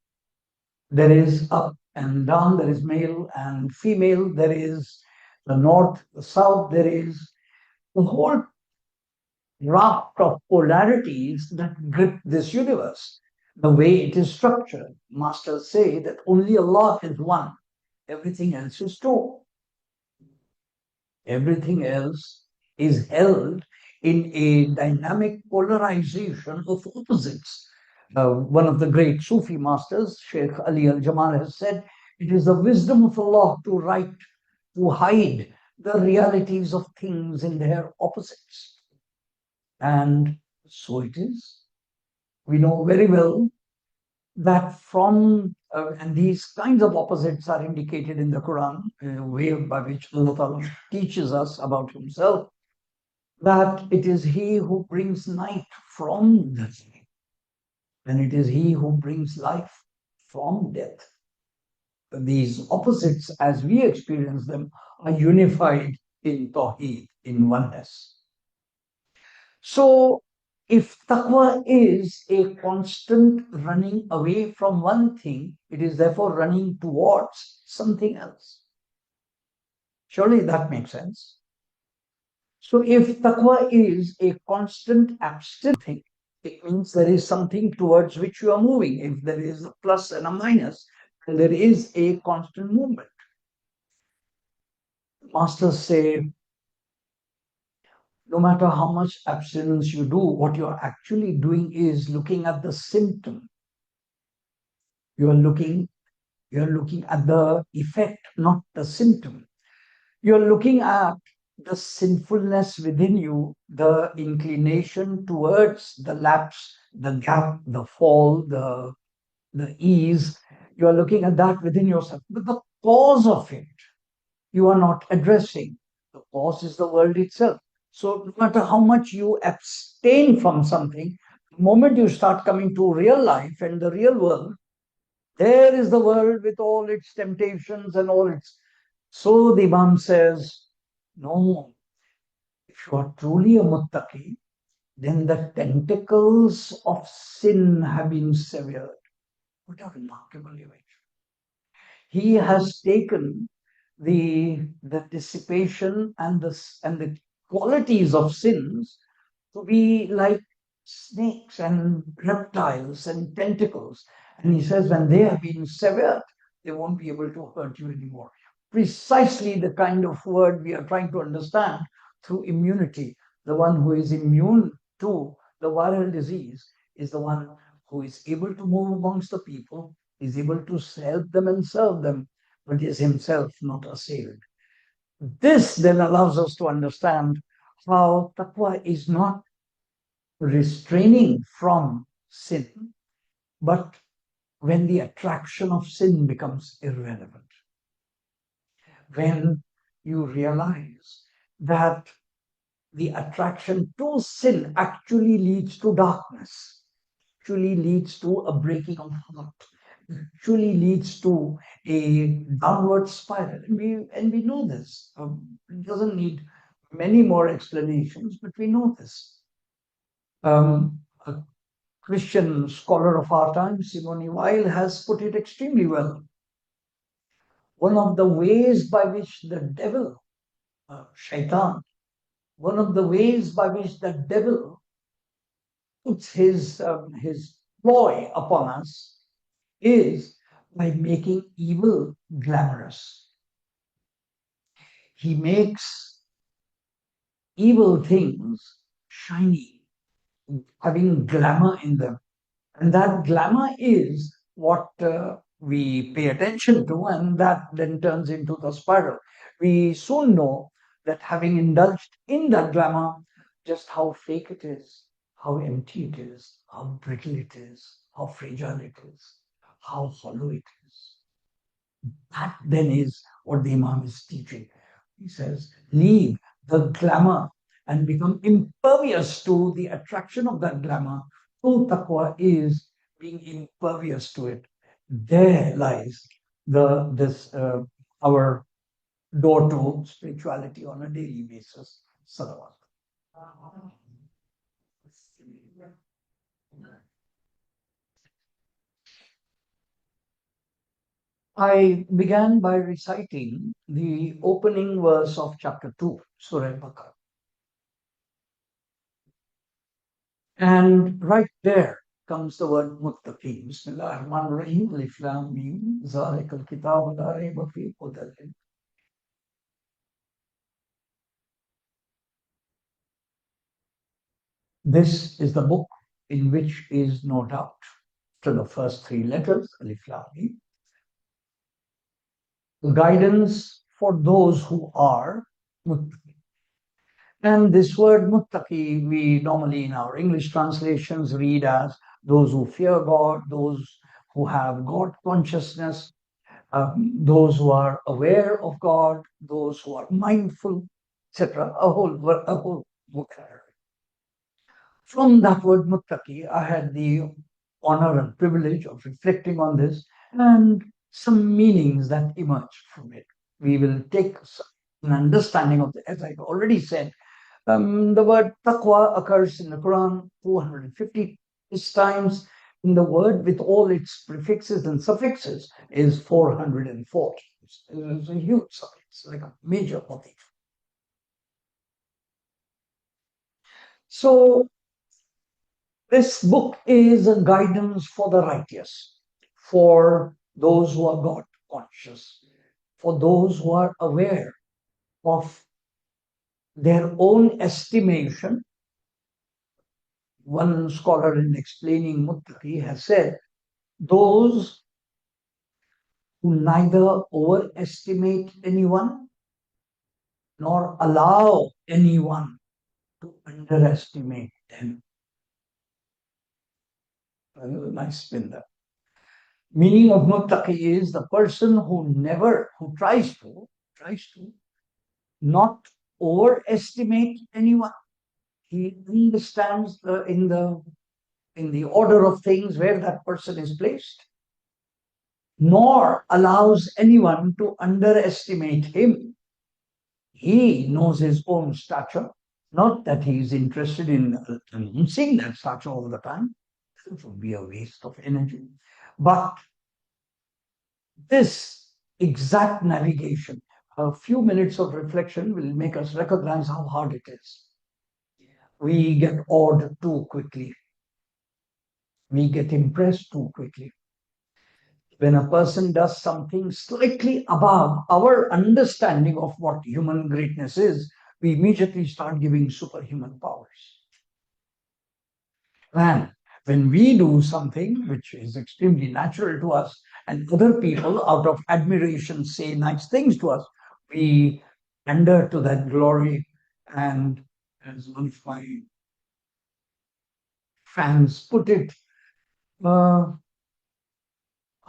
There is up and down. There is male and female. There is the north, the south. There is the whole raft of polarities that grip this universe. The way it is structured, masters say that only Allah is one. Everything else is two. Everything else is held in a dynamic polarization of opposites. One of the great Sufi masters, Sheikh Ali al Jamal, has said, it is the wisdom of Allah to hide the realities of things in their opposites. And so it is. We know very well that from, and these kinds of opposites are indicated in the Quran, a way by which Allah Ta'ala teaches us about Himself, that it is He who brings night from the day, and it is He who brings life from death. These opposites, as we experience them, are unified in Tawheed, in oneness. So, if taqwa is a constant running away from one thing, it is therefore running towards something else. Surely that makes sense. So, if taqwa is a constant abstinence thing, it means there is something towards which you are moving. If there is a plus and a minus, then there is a constant movement. Masters say, no matter how much abstinence you do, what you're actually doing is looking at the symptom. You're looking at the effect, not the symptom. You're looking at the sinfulness within you, the inclination towards the lapse, the gap, the fall, the ease. You're looking at that within yourself. But the cause of it, you are not addressing. The cause is the world itself. So no matter how much you abstain from something, the moment you start coming to real life and the real world, there is the world with all its temptations and all its. So the Imam says, no, if you are truly a muttaqi, then the tentacles of sin have been severed. What a remarkable image. He has taken the dissipation and the qualities of sins to be like snakes and reptiles and tentacles. And he says, when they have been severed, they won't be able to hurt you anymore. Precisely the kind of word we are trying to understand through immunity. The one who is immune to the viral disease is the one who is able to move amongst the people, is able to help them and serve them, but is himself not assailed. This then allows us to understand how taqwa is not restraining from sin, but when the attraction of sin becomes irrelevant. When you realize that the attraction to sin actually leads to darkness, actually leads to a breaking of heart, actually leads to a downward spiral. And we know this. It doesn't need many more explanations, but we know this. A Christian scholar of our time, Simone Weil, has put it extremely well. One of the ways by which the devil, shaitan, one of the ways by which the devil puts his ploy upon us is by making evil glamorous. He makes evil things shiny, having glamour in them. And that glamour is what we pay attention to, and that then turns into the spiral. We soon know that having indulged in that glamour, just how fake it is, how empty it is, how brittle it is, how fragile it is, how hollow it is. That then is what the Imam is teaching. He says, leave the glamour and become impervious to the attraction of that glamour. True taqwa is being impervious to it. There lies our door to spirituality on a daily basis. Salawat. I began by reciting the opening verse of chapter 2, Surah Baqarah. And right there comes the word muttaqin. Bismillah ar-Rahman ar-Rahim. Alif Lam Mim. Zalika al-kitab la rayba fihi hudan lil. This is the book in which is no doubt to the first three letters, Alif Lam Mim, guidance for those who are muttaqin. And this word muttaqi, we normally in our English translations read as those who fear God, those who have God consciousness, those who are aware of God, those who are mindful, etc. A whole vocabulary. From that word muttaqi, I had the honor and privilege of reflecting on this and some meanings that emerge from it. We will take an understanding of, as I've already said, the word taqwa occurs in the Quran 450 times. In the word with all its prefixes and suffixes is 440. It's a huge suffix, like a major motif. So this book is a guidance for the righteous, for those who are God conscious, for those who are aware of their own estimation. One scholar in explaining muttaqi has said, those who neither overestimate anyone nor allow anyone to underestimate them. Nice spin there. Meaning of muttaqi is the person who tries to not overestimate anyone. He understands in the order of things where that person is placed, nor allows anyone to underestimate him. He knows his own stature, not that he is interested in announcing that stature all the time. It would be a waste of energy. But this exact navigation, a few minutes of reflection will make us recognize how hard it is. We get awed too quickly. We get impressed too quickly. When a person does something slightly above our understanding of what human greatness is, we immediately start giving superhuman powers. And when we do something which is extremely natural to us, and other people, out of admiration, say nice things to us, we pander to that glory. And as one of my fans put it,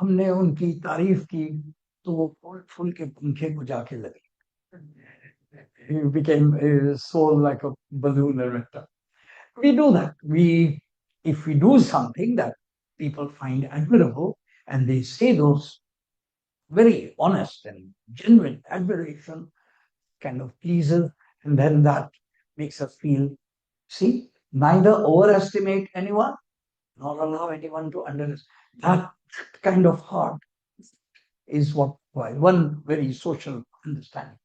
हमने उनकी तारीफ की तो वो फूल के पंखे को जाके लगी. He became a soul like a balloon erector. We do that. If we do something that people find admirable and they say those very honest and genuine admiration kind of pleases, and then that makes us feel, see, neither overestimate anyone nor allow anyone to underestimate. That kind of heart is what one very social understanding.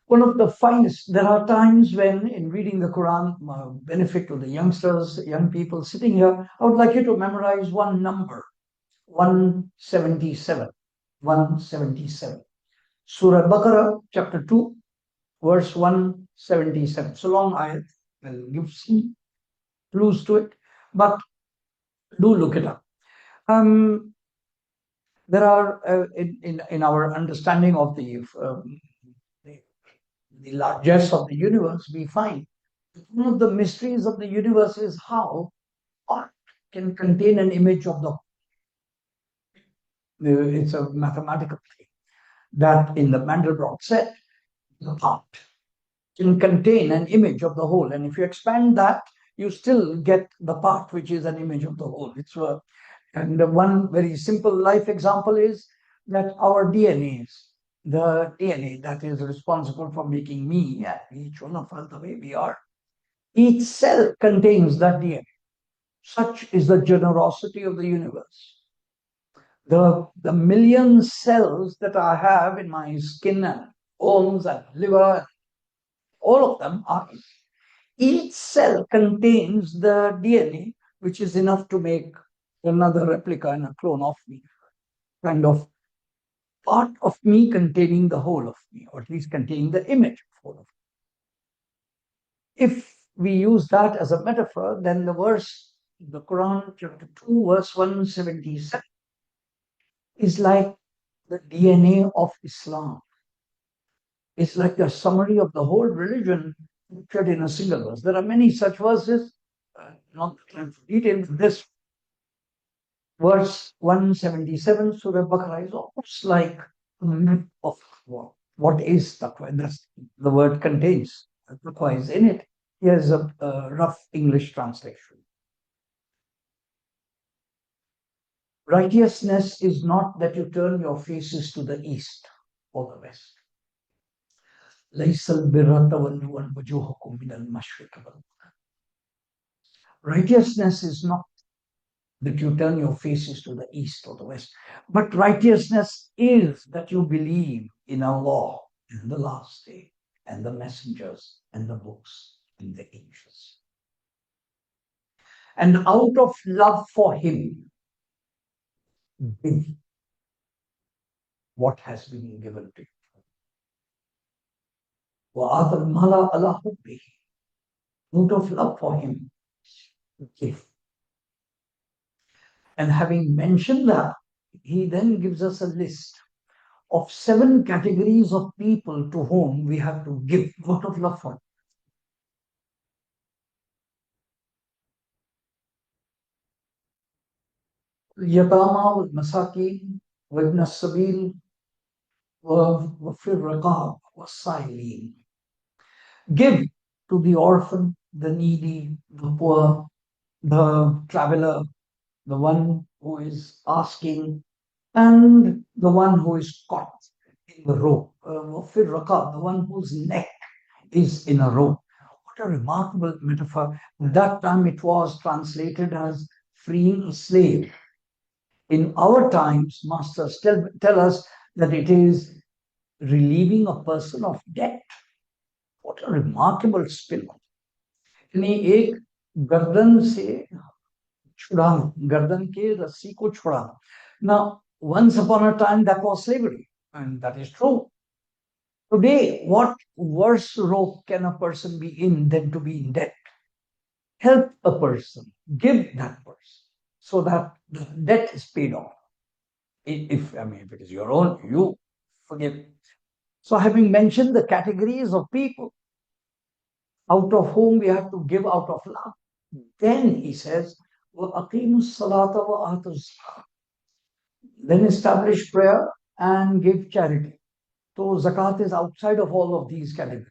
one of the finest. There are times when, in reading the Quran, benefit to the youngsters, young people sitting here, I would like you to memorize one number, 177. 177. Surah Baqarah, chapter 2, verse 177. So long I will give some clues to it, but do look it up. There are, in our understanding of the largesse of the universe, we find one of the mysteries of the universe is how art can contain an image of the. It's a mathematical thing that in the Mandelbrot set, the art can contain an image of the whole. And if you expand that, you still get the part which is an image of the whole. And one very simple life example is that our DNA is the DNA that is responsible for making me and each one of us the way we are. Each cell contains that DNA. Such is the generosity of the universe. The million cells that I have in my skin and bones and liver, all of them are. Each cell contains the DNA, which is enough to make another replica and a clone of me. Kind of part of me containing the whole of me, or at least containing the image of whole of me. If we use that as a metaphor, then the verse, the Quran, chapter 2, verse 177, is like the DNA of Islam. It's like a summary of the whole religion pictured in a single verse. There are many such verses, not the time for detail. This verse 177, Surah Baqarah, is almost like a map of what is Taqwa. And that's the word contains. Taqwa is in it. Here's a rough English translation. Righteousness is not that you turn your faces to the east or the west. Righteousness is not that you turn your faces to the east or the west, but righteousness is that you believe in Allah and the last day and the messengers and the books and the angels. And out of love for him, give what has been given to you. Out of love for him, give. And having mentioned that, he then gives us a list of 7 categories of people to whom we have to give out of love for. اليتامى والمساكين وابن السبيل وفي الرقاب والسائلين. Give to the orphan, the needy, the poor, the traveler, the one who is asking, and the one who is caught in the rope. وفي الرقاب, the one whose neck is in a rope. What a remarkable metaphor. At that time it was translated as freeing a slave. In our times, masters tell us that it is relieving a person of debt. What a remarkable spin. यानी एक गर्दन से छुड़ाना, गर्दन के रस्सी को छुड़ाना. Now, once upon a time that was slavery, and that is true. Today, what worse rope can a person be in than to be in debt? Help a person, give that person, so that the debt is paid off. If it is your own, you forgive. So having mentioned the categories of people out of whom we have to give out of love, then he says, وَأَقِيمُوا الصَّلَاةَ وَآتُوا الزَّكَاةَ. Then establish prayer and give charity. So zakat is outside of all of these categories.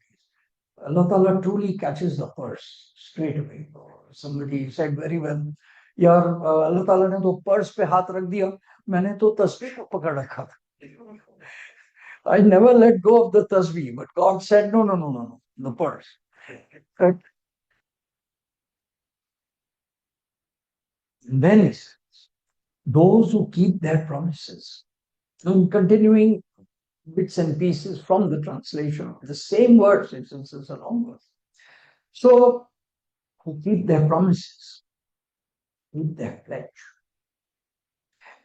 Allah Ta'ala truly catches the purse straight away. Somebody said very well, यार अल्लाह ताला ने तो purse पे हाथ रख दिया, मैंने तो तस्बीह को पकड़ रखा था. I never let go of the tasbih, but God said, no, the purse. Right? And then those who keep their promises. I'm continuing bits and pieces from the translation. The same words, it's a long verse. So, who keep their promises, keep their pledge.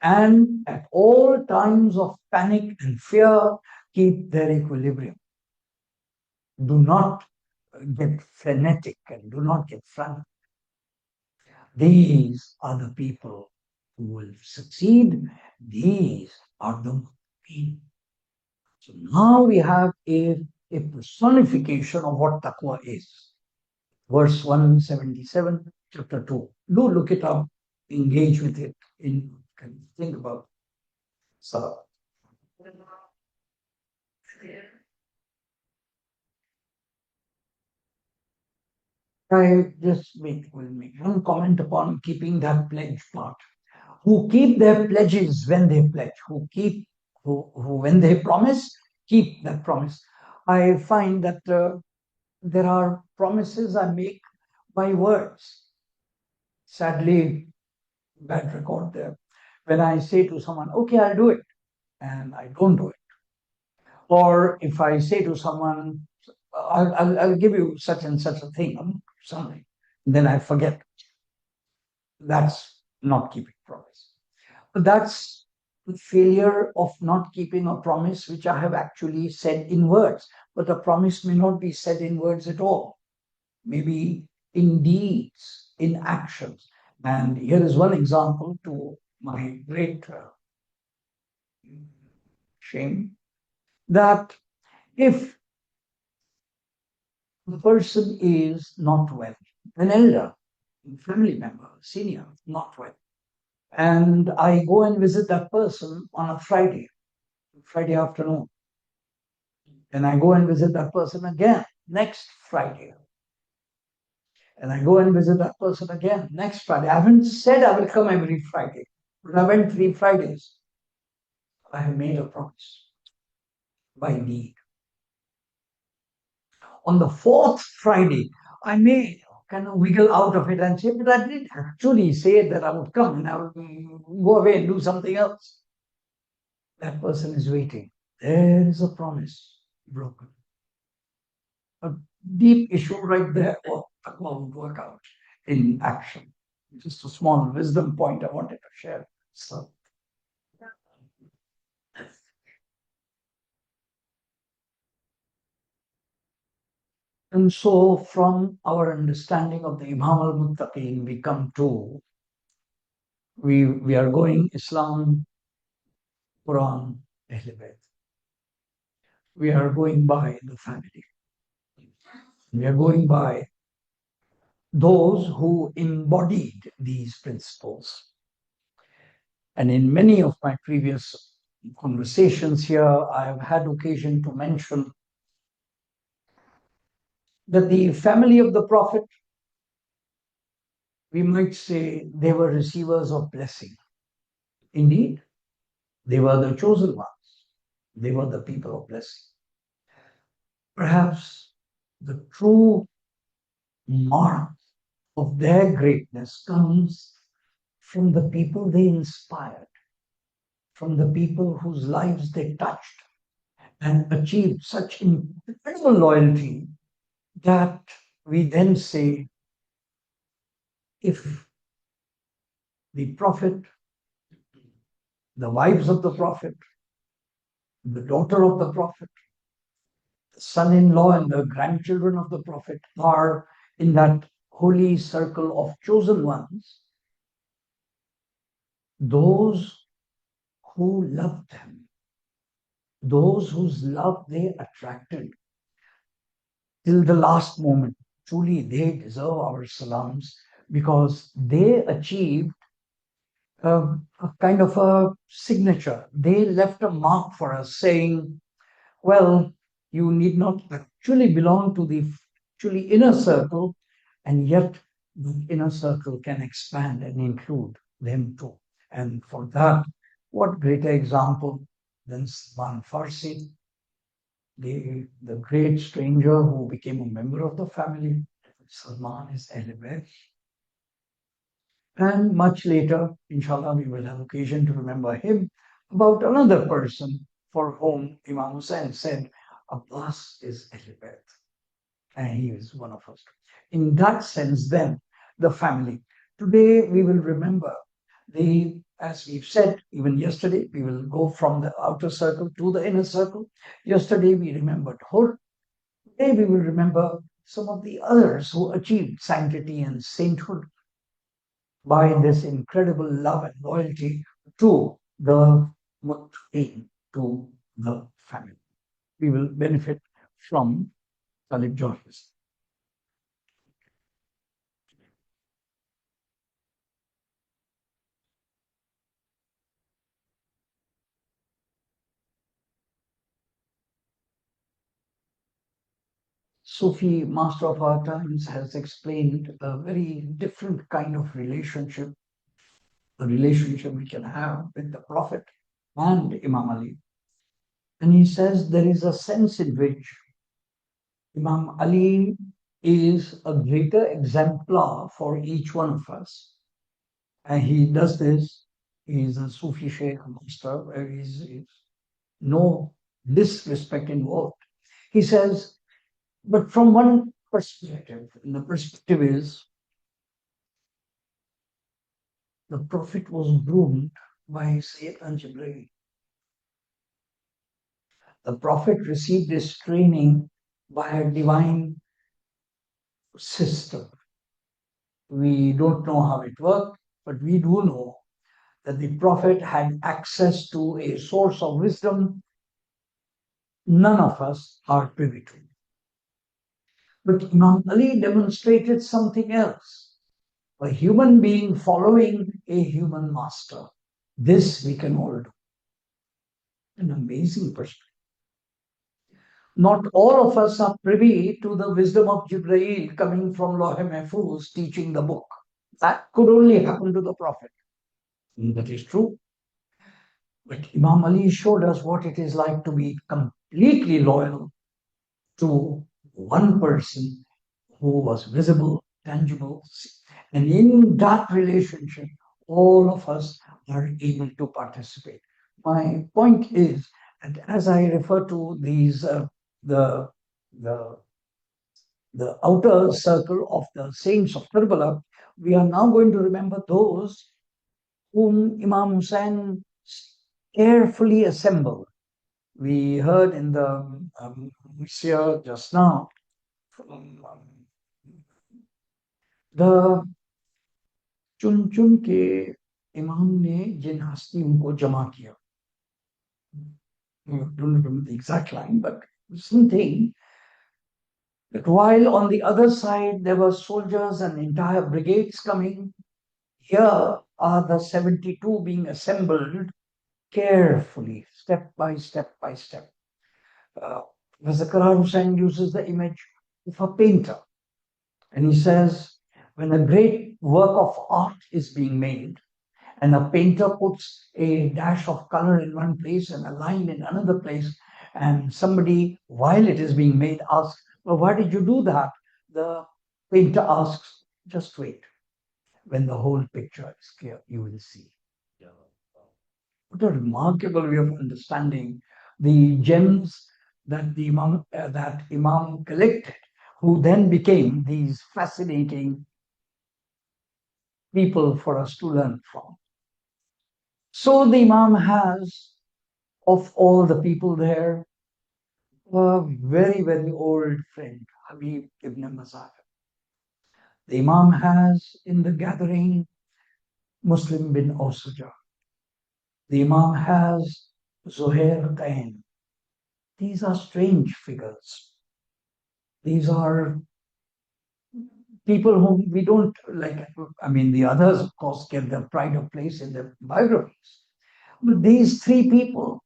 And at all times of panic and fear, keep their equilibrium. Do not get frenetic and do not get frantic. These are the people who will succeed. These are the muttaqin. So now we have a personification of what taqwa is. Verse 177, chapter 2. Do look it up, engage with it, think about it. So, I just will make one comment upon keeping that pledge part. Who keep their pledges when they pledge, who when they promise, keep that promise. I find that there are promises I make by words. Sadly, bad record there. When I say to someone, okay, I'll do it, and I don't do it. Or if I say to someone, I'll give you such and such a thing, something, then I forget. That's not keeping promise. But that's the failure of not keeping a promise which I have actually said in words. But a promise may not be said in words at all. Maybe in deeds, in actions. And here is one example to my great shame, that if the person is not well, an elder, family member, senior, not well, and I go and visit that person on a Friday afternoon, and I go and visit that person again next Friday, and I go and visit that person again next Friday. I haven't said I will come every Friday, but I went 3 Fridays. I have made a promise by deed. On the 4th Friday, I may kind of wiggle out of it and say, but I didn't actually say that I would come and I would go away and do something else. That person is waiting. There is a promise broken. A deep issue right there. Well, Taqwa would work out in action. Just a small wisdom point I wanted to share. So, and so from our understanding of the Imam al-Muttaqin, we come to, we are going Islam, Quran, Ahl Bayt. We are going by the family. We are going by those who embodied these principles. And in many of my previous conversations here, I have had occasion to mention that the family of the Prophet, we might say they were receivers of blessing. Indeed, they were the chosen ones. They were the people of blessing. Perhaps the true mark of their greatness comes from the people they inspired, from the people whose lives they touched and achieved such incredible loyalty that we then say, if the Prophet, the wives of the Prophet, the daughter of the Prophet, the son-in-law and the grandchildren of the Prophet are in that holy circle of chosen ones, those who loved them, those whose love they attracted till the last moment, truly they deserve our salams because they achieved a kind of a signature. They left a mark for us saying, well, you need not actually belong to the actually inner circle, and yet the inner circle can expand and include them too. And for that, what greater example than Salman Farsi, the great stranger who became a member of the family. Salman is Ahl. And much later, inshallah, we will have occasion to remember him about another person for whom Imam Hussain said, Abbas is Ahlul and he is one of us. In that sense, then, the family. Today, we will remember as we've said, even yesterday, we will go from the outer circle to the inner circle. Yesterday, we remembered Hubb. Today, we will remember some of the others who achieved sanctity and sainthood by this incredible love and loyalty to the muttaqin, to the family. We will benefit from Talib John's. Sufi master of our times has explained a very different kind of relationship, the relationship we can have with the Prophet and Imam Ali. And he says there is a sense in which Imam Ali is a greater exemplar for each one of us. And he does this. He is a Sufi Sheikh master, where he's no disrespect involved. He says, but from one perspective, and the perspective is the Prophet was groomed by Sayyidina Jibreel. The Prophet received his training by a divine system. We don't know how it worked, but we do know that the Prophet had access to a source of wisdom none of us are privy to. But Imam Ali demonstrated something else. A human being following a human master. This we can all do. An amazing perspective. Not all of us are privy to the wisdom of Jibreel coming from Lawh Mahfuz teaching the book. That could only happen to the Prophet. That is true. But Imam Ali showed us what it is like to be completely loyal to one person who was visible, tangible. And in that relationship, all of us are able to participate. My point is that as I refer to these, the, the, the outer circle of the saints of Karbala, we are now going to remember those whom Imam Hussain carefully assembled. We heard in the Misya just now from the चुन चुन के इमाम ने जिन हस्तियों को जमा किया. I don't remember the exact line, but something that while on the other side there were soldiers and entire brigades coming, here are the 72 being assembled carefully, step by step by step. Professor Husain uses the image of a painter, and he says, when a great work of art is being made, and a painter puts a dash of color in one place and a line in another place, and somebody, while it is being made, asks, well, why did you do that? The painter asks, just wait. When the whole picture is clear, you will see. What a remarkable way of understanding the gems that the Imam collected, who then became these fascinating people for us to learn from. So the Imam has, of all the people there, a very, very old friend, Habib ibn Mazahir. The Imam has in the gathering Muslim bin Awsuja. The Imam has Zuhair Qain. These are strange figures. These are people whom we don't like. I mean, the others, of course, get their pride of place in their biographies. But these three people,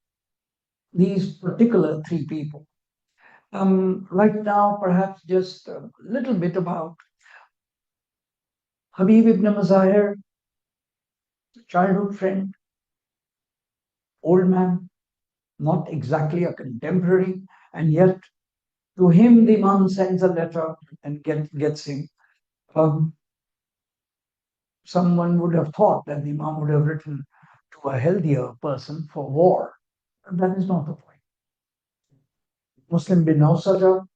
these particular three people, right now, perhaps just a little bit about Habib ibn Mazahir, childhood friend, old man, not exactly a contemporary, and yet to him the Imam sends a letter and gets him. Someone would have thought that the Imam would have written to a healthier person for war. That is not the point. Muslim bin Ausaja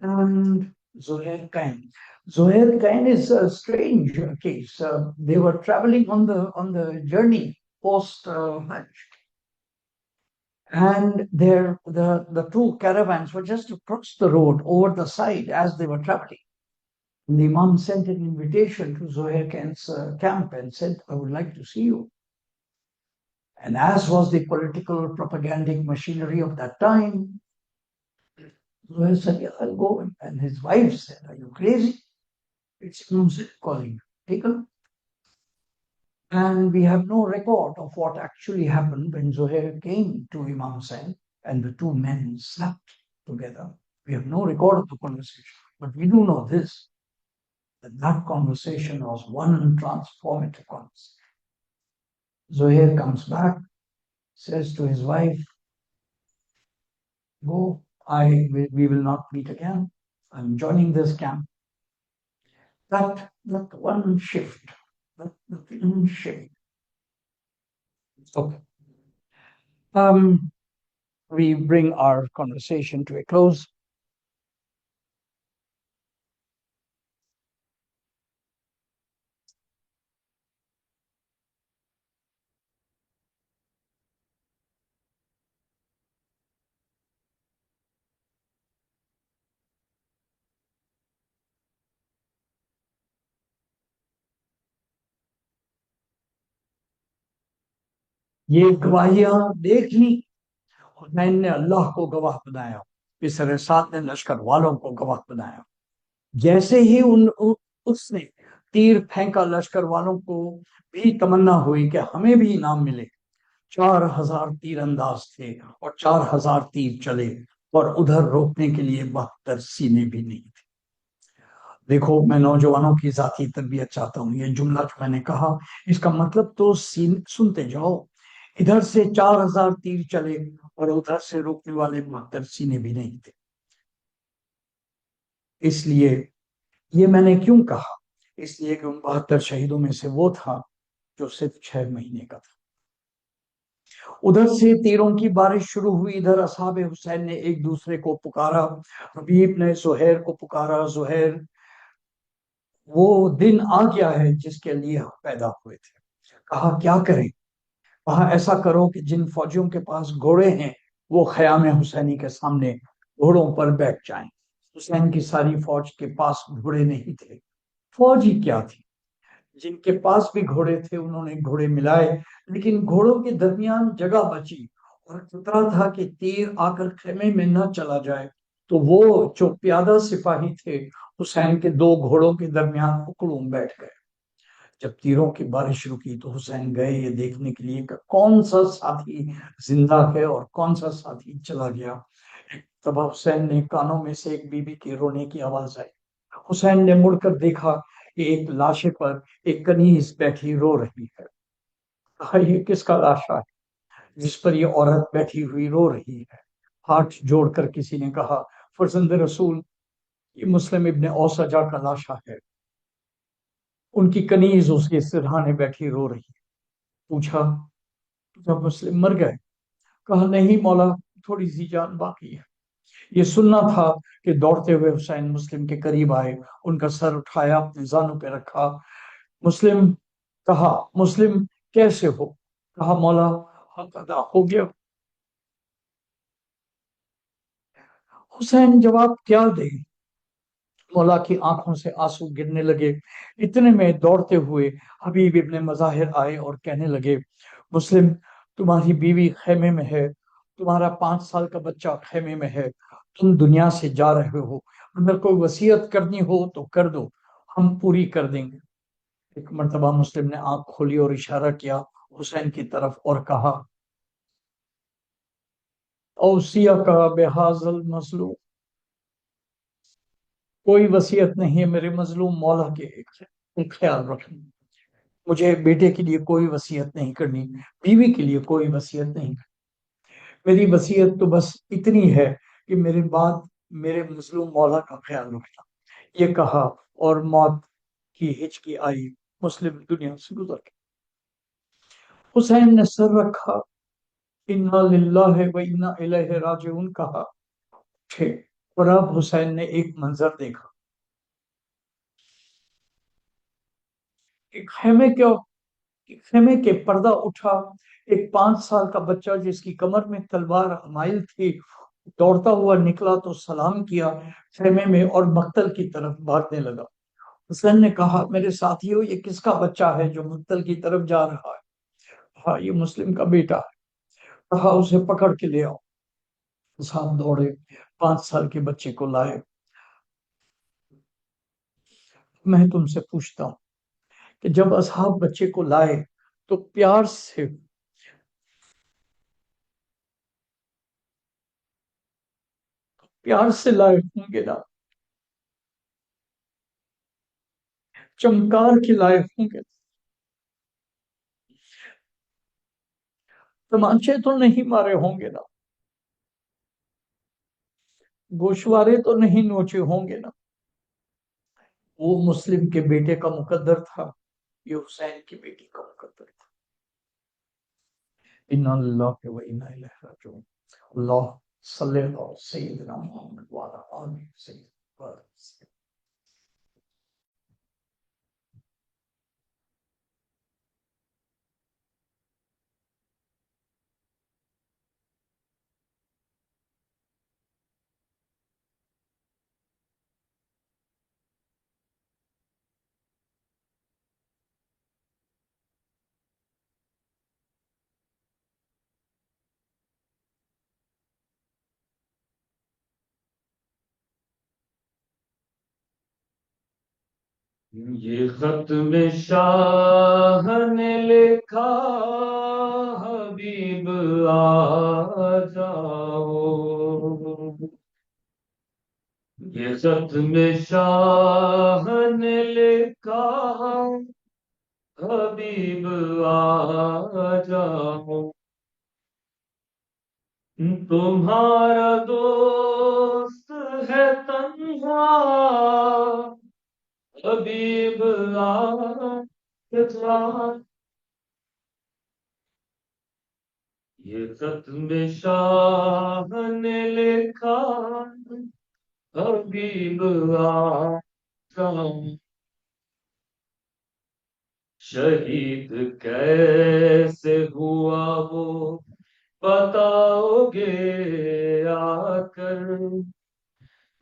and Zuhair Kain. Zuhair Kain is a strange case. They were traveling on the journey post Hajj, and the two caravans were just across the road over the side as they were traveling. And the Imam sent an invitation to Zuhair Kain's camp and said, "I would like to see you." And as was the political propagandic machinery of that time, Zuhair said, "Yeah, I'll go." And his wife said, "Are you crazy? It's Imam calling you. Take a look." And we have no record of what actually happened when Zuhair came to Imam Hussain and the two men slept together. We have no record of the conversation. But we do know this, that that conversation was one transformative conversation. Zuhair comes back, says to his wife, "Go, we will not meet again. I'm joining this camp." That one shift, that one shift. Okay. We bring our conversation to a close. یہ گواہیاں دیکھ لی، حسین نے اللہ کو گواہ بنایا، اس طرح سات نے لشکر والوں کو گواہ بنایا۔ جیسے ہی اس نے تیر پھینکا، لشکر والوں کو بھی تمنا ہوئی کہ ہمیں بھی انعام ملے۔ 4000 تیر انداز تھے اور 4000 تیر چلے، اور ادھر روکنے کے لیے 72 سینے بھی نہیں تھے۔ دیکھو، میں نوجوانوں کی ذاتی تربیت چاہتا ہوں۔ یہ جملہ جو میں نے کہا، اس کا مطلب تو سنتے جاؤ۔ ادھر سے 4000 تیر چلے اور ادھر سے روکنے والے 72 سینے بھی نہیں تھے۔ اس لیے یہ میں نے کیوں کہا؟ اس لیے کہ ان 72 شہیدوں میں سے وہ تھا جو صرف 6 مہینے کا تھا۔ ادھر سے تیروں کی بارش شروع ہوئی، ادھر اصحاب حسین نے ایک دوسرے کو پکارا۔ حبیب نے زہیر کو پکارا، زہیر وہ دن آ گیا ہے جس کے لیے ہم پیدا ہوئے تھے۔ کہا کیا کریں؟ کہا ایسا کرو کہ جن فوجیوں کے پاس گھوڑے ہیں وہ خیام حسینی کے سامنے گھوڑوں پر بیٹھ جائیں۔ حسین کی ساری فوج کے پاس گھوڑے نہیں تھے۔ فوج ہی کیا تھی، جن کے پاس بھی گھوڑے تھے انہوں نے گھوڑے ملائے، لیکن گھوڑوں کے درمیان جگہ بچی اور خطرہ تھا کہ تیر آ کر خیمے میں نہ چلا جائے، تو وہ جو پیادہ سپاہی تھے حسین کے 2 گھوڑوں کے درمیان اکڑوں بیٹھ گئے۔ جب تیروں کی بارش رکی تو حسین گئے یہ دیکھنے کے لیے کہ کون سا ساتھی زندہ ہے اور کون سا ساتھی چلا گیا۔ تب حسین نے کانوں میں سے ایک بی بی کے رونے کی آواز آئی۔ حسین نے مڑ کر دیکھا کہ ایک لاشے پر ایک کنیز بیٹھی رو رہی ہے۔ کہا یہ کس کا لاشا ہے جس پر یہ عورت بیٹھی ہوئی رو رہی ہے؟ ہاتھ جوڑ کر کسی نے کہا، فرزند رسول، یہ مسلم ابن اوسجا کا لاشا ہے، ان کی کنیز اس کے سرہانے بیٹھی رو رہی ہے۔ پوچھا جب مسلم مر گئے؟ کہا نہیں مولا، تھوڑی سی جان باقی ہے۔ یہ سننا تھا کہ دوڑتے ہوئے حسین مسلم کے قریب آئے، ان کا سر اٹھایا، اپنے زانوں پہ رکھا۔ مسلم کہا، مسلم کیسے ہو؟ کہا مولا حق ادا ہو گیا۔ حسین جواب کیا دے؟ مولا کی آنکھوں سے آنسو گرنے لگے۔ اتنے میں دوڑتے ہوئے حبیب ابن مظاہر آئے اور کہنے لگے، مسلم تمہاری بیوی خیمے میں ہے، تمہارا 5 سال کا بچہ خیمے میں ہے، تم دنیا سے جا رہے ہو، اگر کوئی وصیت کرنی ہو تو کر دو، ہم پوری کر دیں گے۔ ایک مرتبہ مسلم نے آنکھ کھولی اور اشارہ کیا حسین کی طرف اور کہا، اوصیہ کا بحاظ المظلوم، کوئی وصیت نہیں ہے میرے مظلوم مولا کے، ایک خیال رکھنا، مجھے بیٹے کے لیے کوئی وصیت نہیں کرنی، بیوی کے لیے کوئی وصیت نہیں کرنی، میری وصیت تو بس اتنی ہے کہ میرے بعد میرے مظلوم مولا کا خیال رکھنا۔ یہ کہا اور موت کی ہچکی آئی، مسلم دنیا سے گزر گیا۔ حسین نے سر رکھا इन्ना लिल्लाहि व इन्ना इलैहि राजिऊन कहा थे। और अब हुसैन ने एक मंजर देखा। एक खेमे के पर्दा उठा। एक 5 साल का बच्चा जिसकी कमर में तलवार हमाइल थी दौड़ता हुआ निकला तो सलाम किया खेमे में और मक्तल की तरफ भागने लगा। हुसैन ने कहा, मेरे साथियों, ये किसका बच्चा है जो मक्तल की तरफ जा रहा है? हाँ, ये मुस्लिम का बेटा है। कहा, उसे पकड़ के ले आओ। साहब दौड़े, 5 साल के बच्चे को लाए। मैं तुमसे पूछता हूँ कि जब असहाब बच्चे को लाए तो प्यार से लाए होंगे ना, चमकार के लाए होंगे, तमांचे तो नहीं मारे होंगे ना, गोशवारे तो नहीं नोचे होंगे ना। वो मुस्लिम के बेटे का मुकद्दर था, ये हुसैन की बेटी का मुकद्दर था। इन्ना लिल्लाहि व इन्ना इलैहि राजिऊन। अल्लाह सल्ली अला सय्यिदिना मुहम्मद व अला आलि सय्यिदिना। ये खत में शाह ने लिखा, हबीब आ जाओ। ये खत में शाह ने लिखा, हबीब आ जाओ। तुम्हारा दोस्त है तन्हा, हबीब आ जाओ। ये खत में शाह ने लिखा, हबीब आ जाओ। शहीद कैसे हुआ वो बताओगे आकर,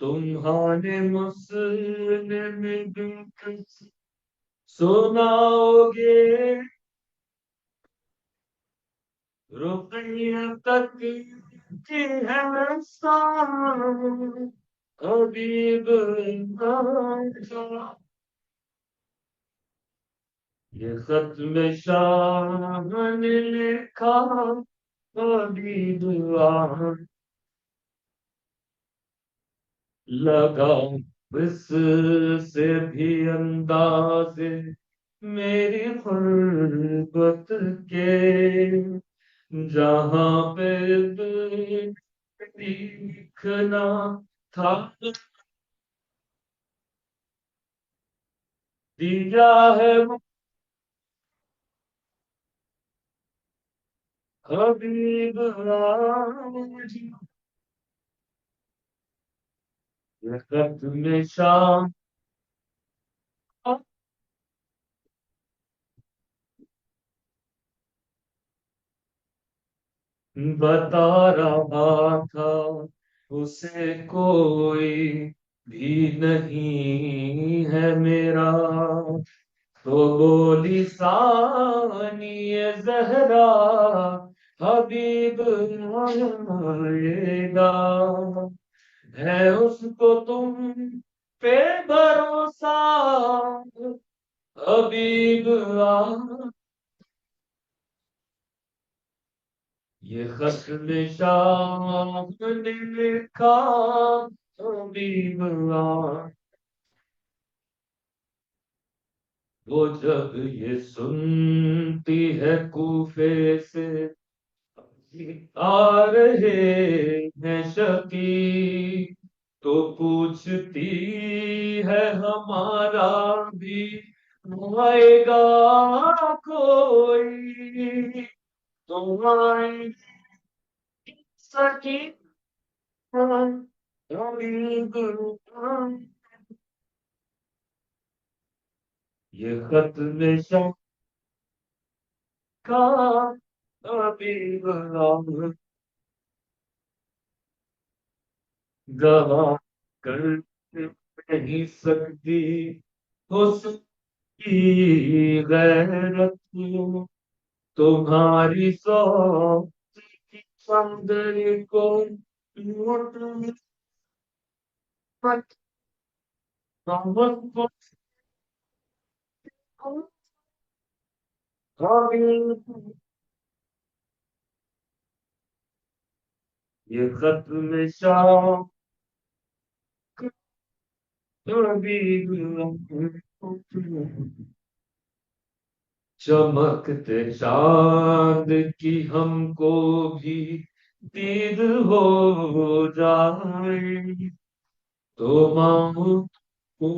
तुम्हारे मुस्लिम बिन सुनाओगे। रुकैया तक की है शान, हबीब आ। ये खत में शाह ने लिखा, हबीब आ। लगा इस से भी अंदाज़े मेरी गुर्बत के, जहाँ पे दिखना था दिया है वो हबीब आज। ये खत में शाम बता रहा था उसे कोई भी नहीं है मेरा, तो बोली सानिए ज़हरा, हबीब आएगा। है उसको तुम पे भरोसा, हबीब आ। ये खत में शाम ने लिखा, हबीब आ। वो जब ये सुनती है कूफे से आ रहे हैं शकी, तो पूछती है हमारा भी आएगा कोई, तो आएगा یہ خط میں شب کا حبیب اللہ گواہ کر نہیں سکتی حسن کی غیرت تمہاری سوچ کی سمندر کو لوٹ پت یہ خط میں شام چمکتے چاند کی ہم کو بھی دید ہو جائے تو ماں کو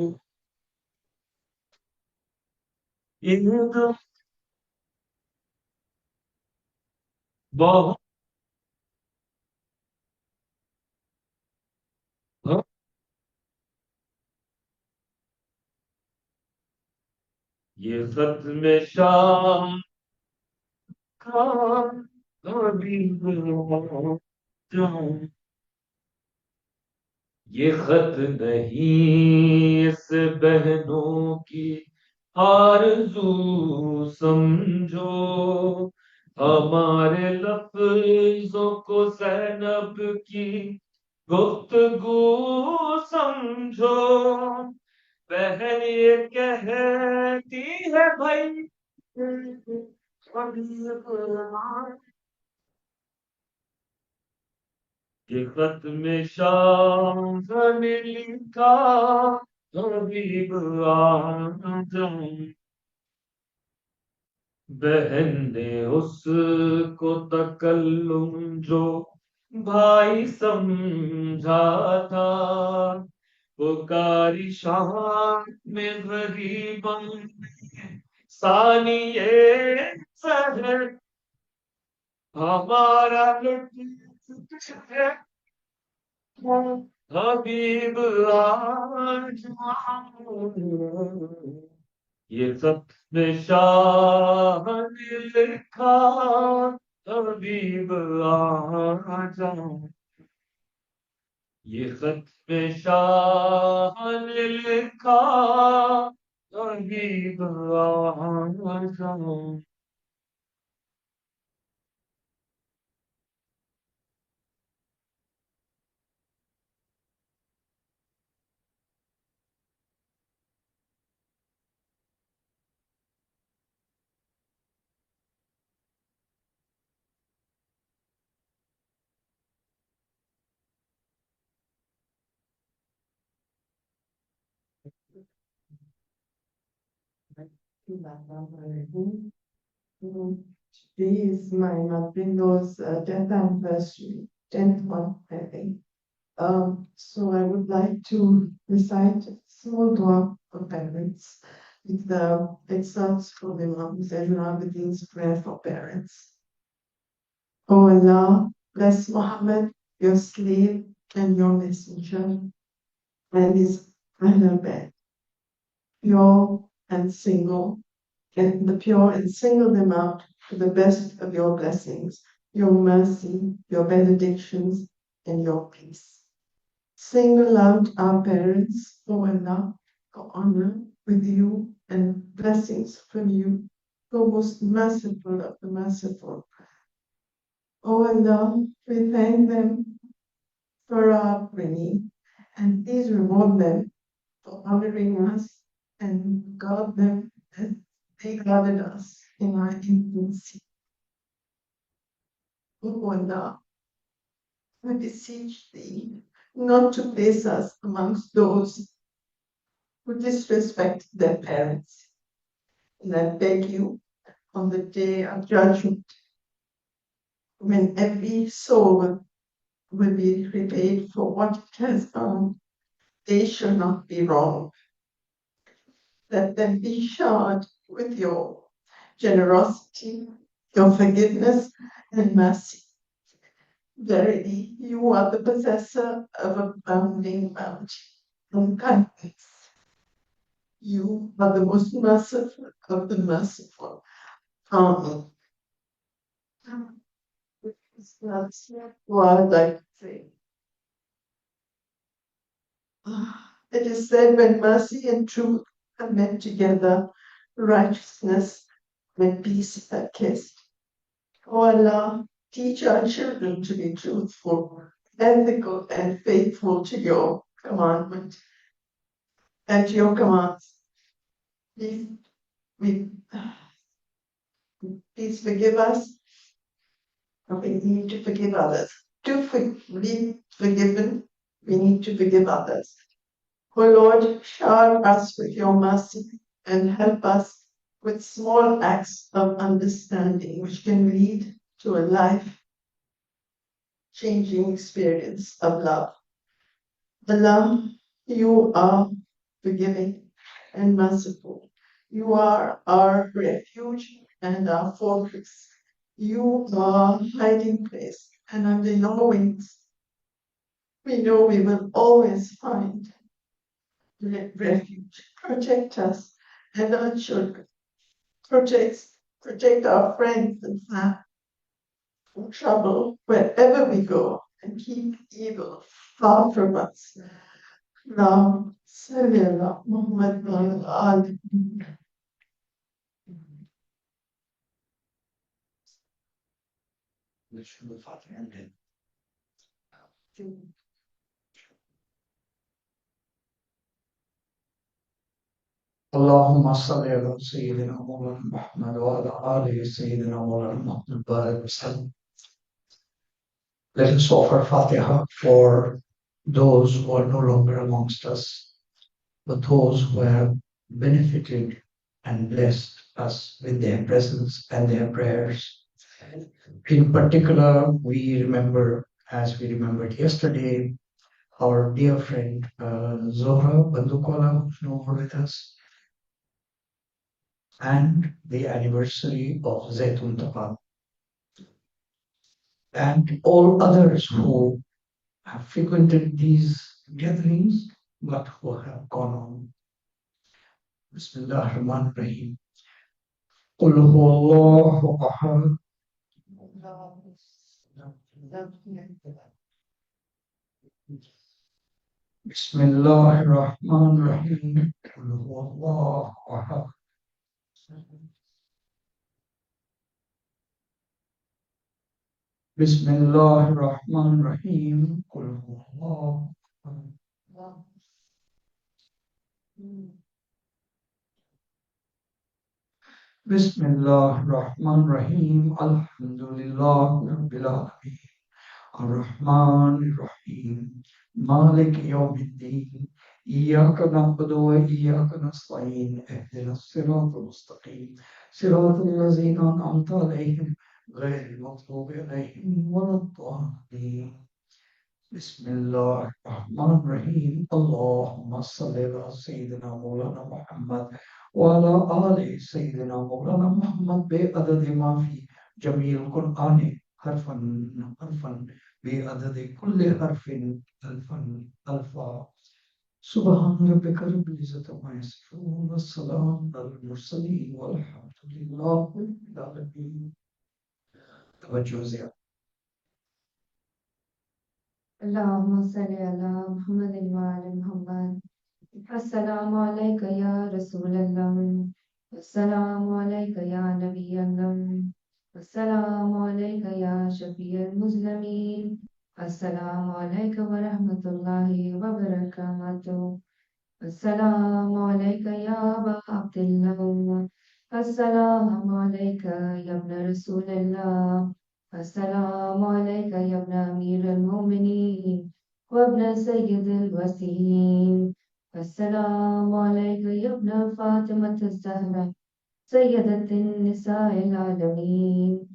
بہت یہ خط میں شام کا حبیب جان یہ خط نہیں اس بہنوں کی آرزو سمجھو ہمارے لفظوں کو زینب کی گفتگو سمجھو بہن یہ کہتی ہے بھائی کہ خط میں شام نے لکھا حبیب آ جاؤں بہن نے اس کو تکلم جو بھائی سمجھا تھا پکاری شام میں غریباں ثانی سحر ہمارا حبیب آج یہ سب میں شاہ نے لکھا حبیب آ جاؤں یہ خط میں شاہ نے لکھا حبیب آ جاؤں Today is my mother-in-law's 10th anniversary, 10th one, I think. So I would like to recite a small dua for parents with the excerpts from Imam Zainul Abidin's prayer for parents. O Allah, bless Muhammad, your slave and your messenger, and his Ahlul Bayt, pure and single, and the pure and single them out to the best of your blessings, your mercy, your benedictions, and your peace. Single out our parents, O Allah, for honor with you and blessings from you, O most merciful of the merciful. O Allah, we thank them for our upbringing, and please reward them for honoring us and guard them as they guarded us in our infancy. O Allah, I beseech thee not to place us amongst those who disrespect their parents. And I beg you on the day of judgment, when every soul will be repaid for what it has done, they shall not be wrong. Let them be showered with your generosity, your forgiveness and mercy. Verily, you are the possessor of abounding bounty and kindness. You are the most merciful of the merciful. Amen. That's what I'd like to say. It is said, when mercy and truth are met together, righteousness and peace are kissed. O Allah, teach our children to be truthful, ethical, and faithful to your commandment and to your commands. Please, please forgive us. We need to forgive others. To be forgiven, we need to forgive others. O Lord, shower us with your mercy and help us with small acts of understanding which can lead to a life-changing experience of love. Allah, you are forgiving and merciful. You are our refuge and our fortress. You are hiding place, and under your wings, we know we will always find refuge. Protect us and our children. Protect our friends and family from trouble wherever we go, and keep evil far from us. Now, Sallallahu Muhammad wa ali. اللهم صل على سيدنا مولانا محمد وعلى آله سيدنا مولانا محمد بارك وسلم. Let us offer Fatiha for those who are no longer amongst us, but those who have benefited and blessed us with their presence and their prayers. In particular, we remember, as we remembered yesterday, our dear friend Zohra Bandukwala, who's no more with us, and the anniversary of Zaitun Taqwa, and all others who have frequented these gatherings but who have gone on. Bismillah ar-Rahman ar-Rahim. Qul huwallahu ahad. Bismillah ar-Rahman ar-Rahim. Qul huwallahu ahad. Bismillah ar-Rahman ar-Rahim. Qul huwallahu ahad. Bismillah ar-Rahman ar-Rahim. Alhamdulillah Rabbil Alameen. Ar-Rahman ar-Rahim. Malik Yawmiddin. إياك نعبد وإياك نستعين اهدنا الصراط المستقيم صراط الذين أنعمت عليهم غير المغضوب عليهم ولا الضالين. بسم الله الرحمن الرحيم. اللهم صل على سيدنا مولانا محمد وعلى آل سيدنا مولانا محمد بعدد ما في جميع القرآن حرفا حرفا بعدد كل حرف ألفا ألفا. سبحان ربك رب العزة عما يصفون والسلام على المرسلين والحمد لله رب العالمين. توجه زيادة. اللهم صل على محمد وعلى محمد. السلام عليك يا رسول الله. السلام عليك يا نبي الله. السلام عليك يا شفيع المسلمين. السلام عليك ورحمة الله وبركاته. السلام عليك يا أبا عبد الله. السلام عليك يا ابن رسول الله. السلام عليك يا ابن أمير المؤمنين وابن سيد الوسيم. السلام عليك يا ابن فاطمة الزهراء سيدة النساء العالمين.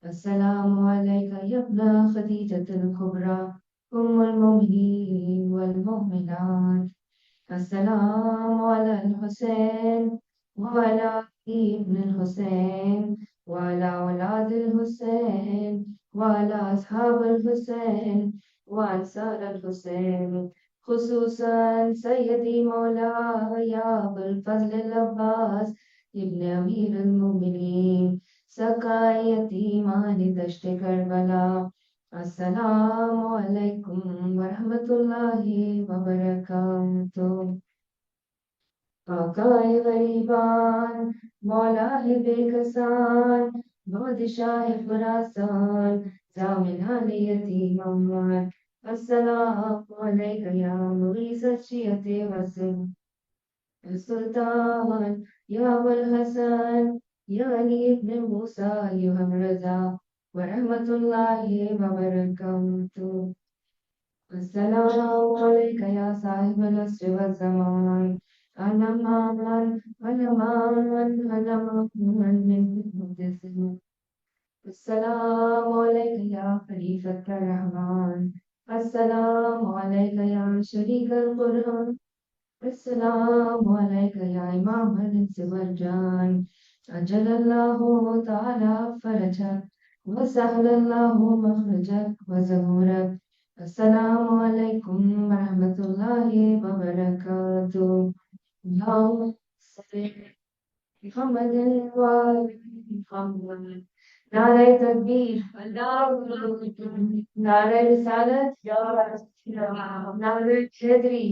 السلام عليك يا ابن خديجة الكبرى أم المؤمنين والمؤمنات. السلام على الحسين وعلى علي بن الحسين وعلى أولاد الحسين وعلى أصحاب الحسين وأنصار الحسين خصوصا سيدي مولاي يا أبا الفضل العباس ابن أمير المؤمنين سقاء يتيمان دشت کربلا. السلام علیکم ورحمۃ اللہ وبرکاتہ. آقائے غریبان مولا ہے بے کسان بادشاہ خراسان زامنان یتیم اموال. السلام علیکہ یا مغیث الشیعۃ والسلطان یا ابو الحسن یا علی ابن موسیٰ یوہم رضا ورحمۃ اللہ وبرکاتہ. السلام عليك يا صاحب العصر والزمان. أنا من المقدسين. السلام عليك يا خليفة الرحمن. السلام عليك يا شريك القرآن. السلام عليك يا إمام الإنس والجان. أجل الله تعالى فرجك وسهل الله مخرجك وزهورك. السلام علیکم ورحمۃ اللہ وبرکاتہ. اللہم صل علی محمد وعلی محمد. نعرہ تکبیر، نعرہ رسالت، نعرہ حیدری.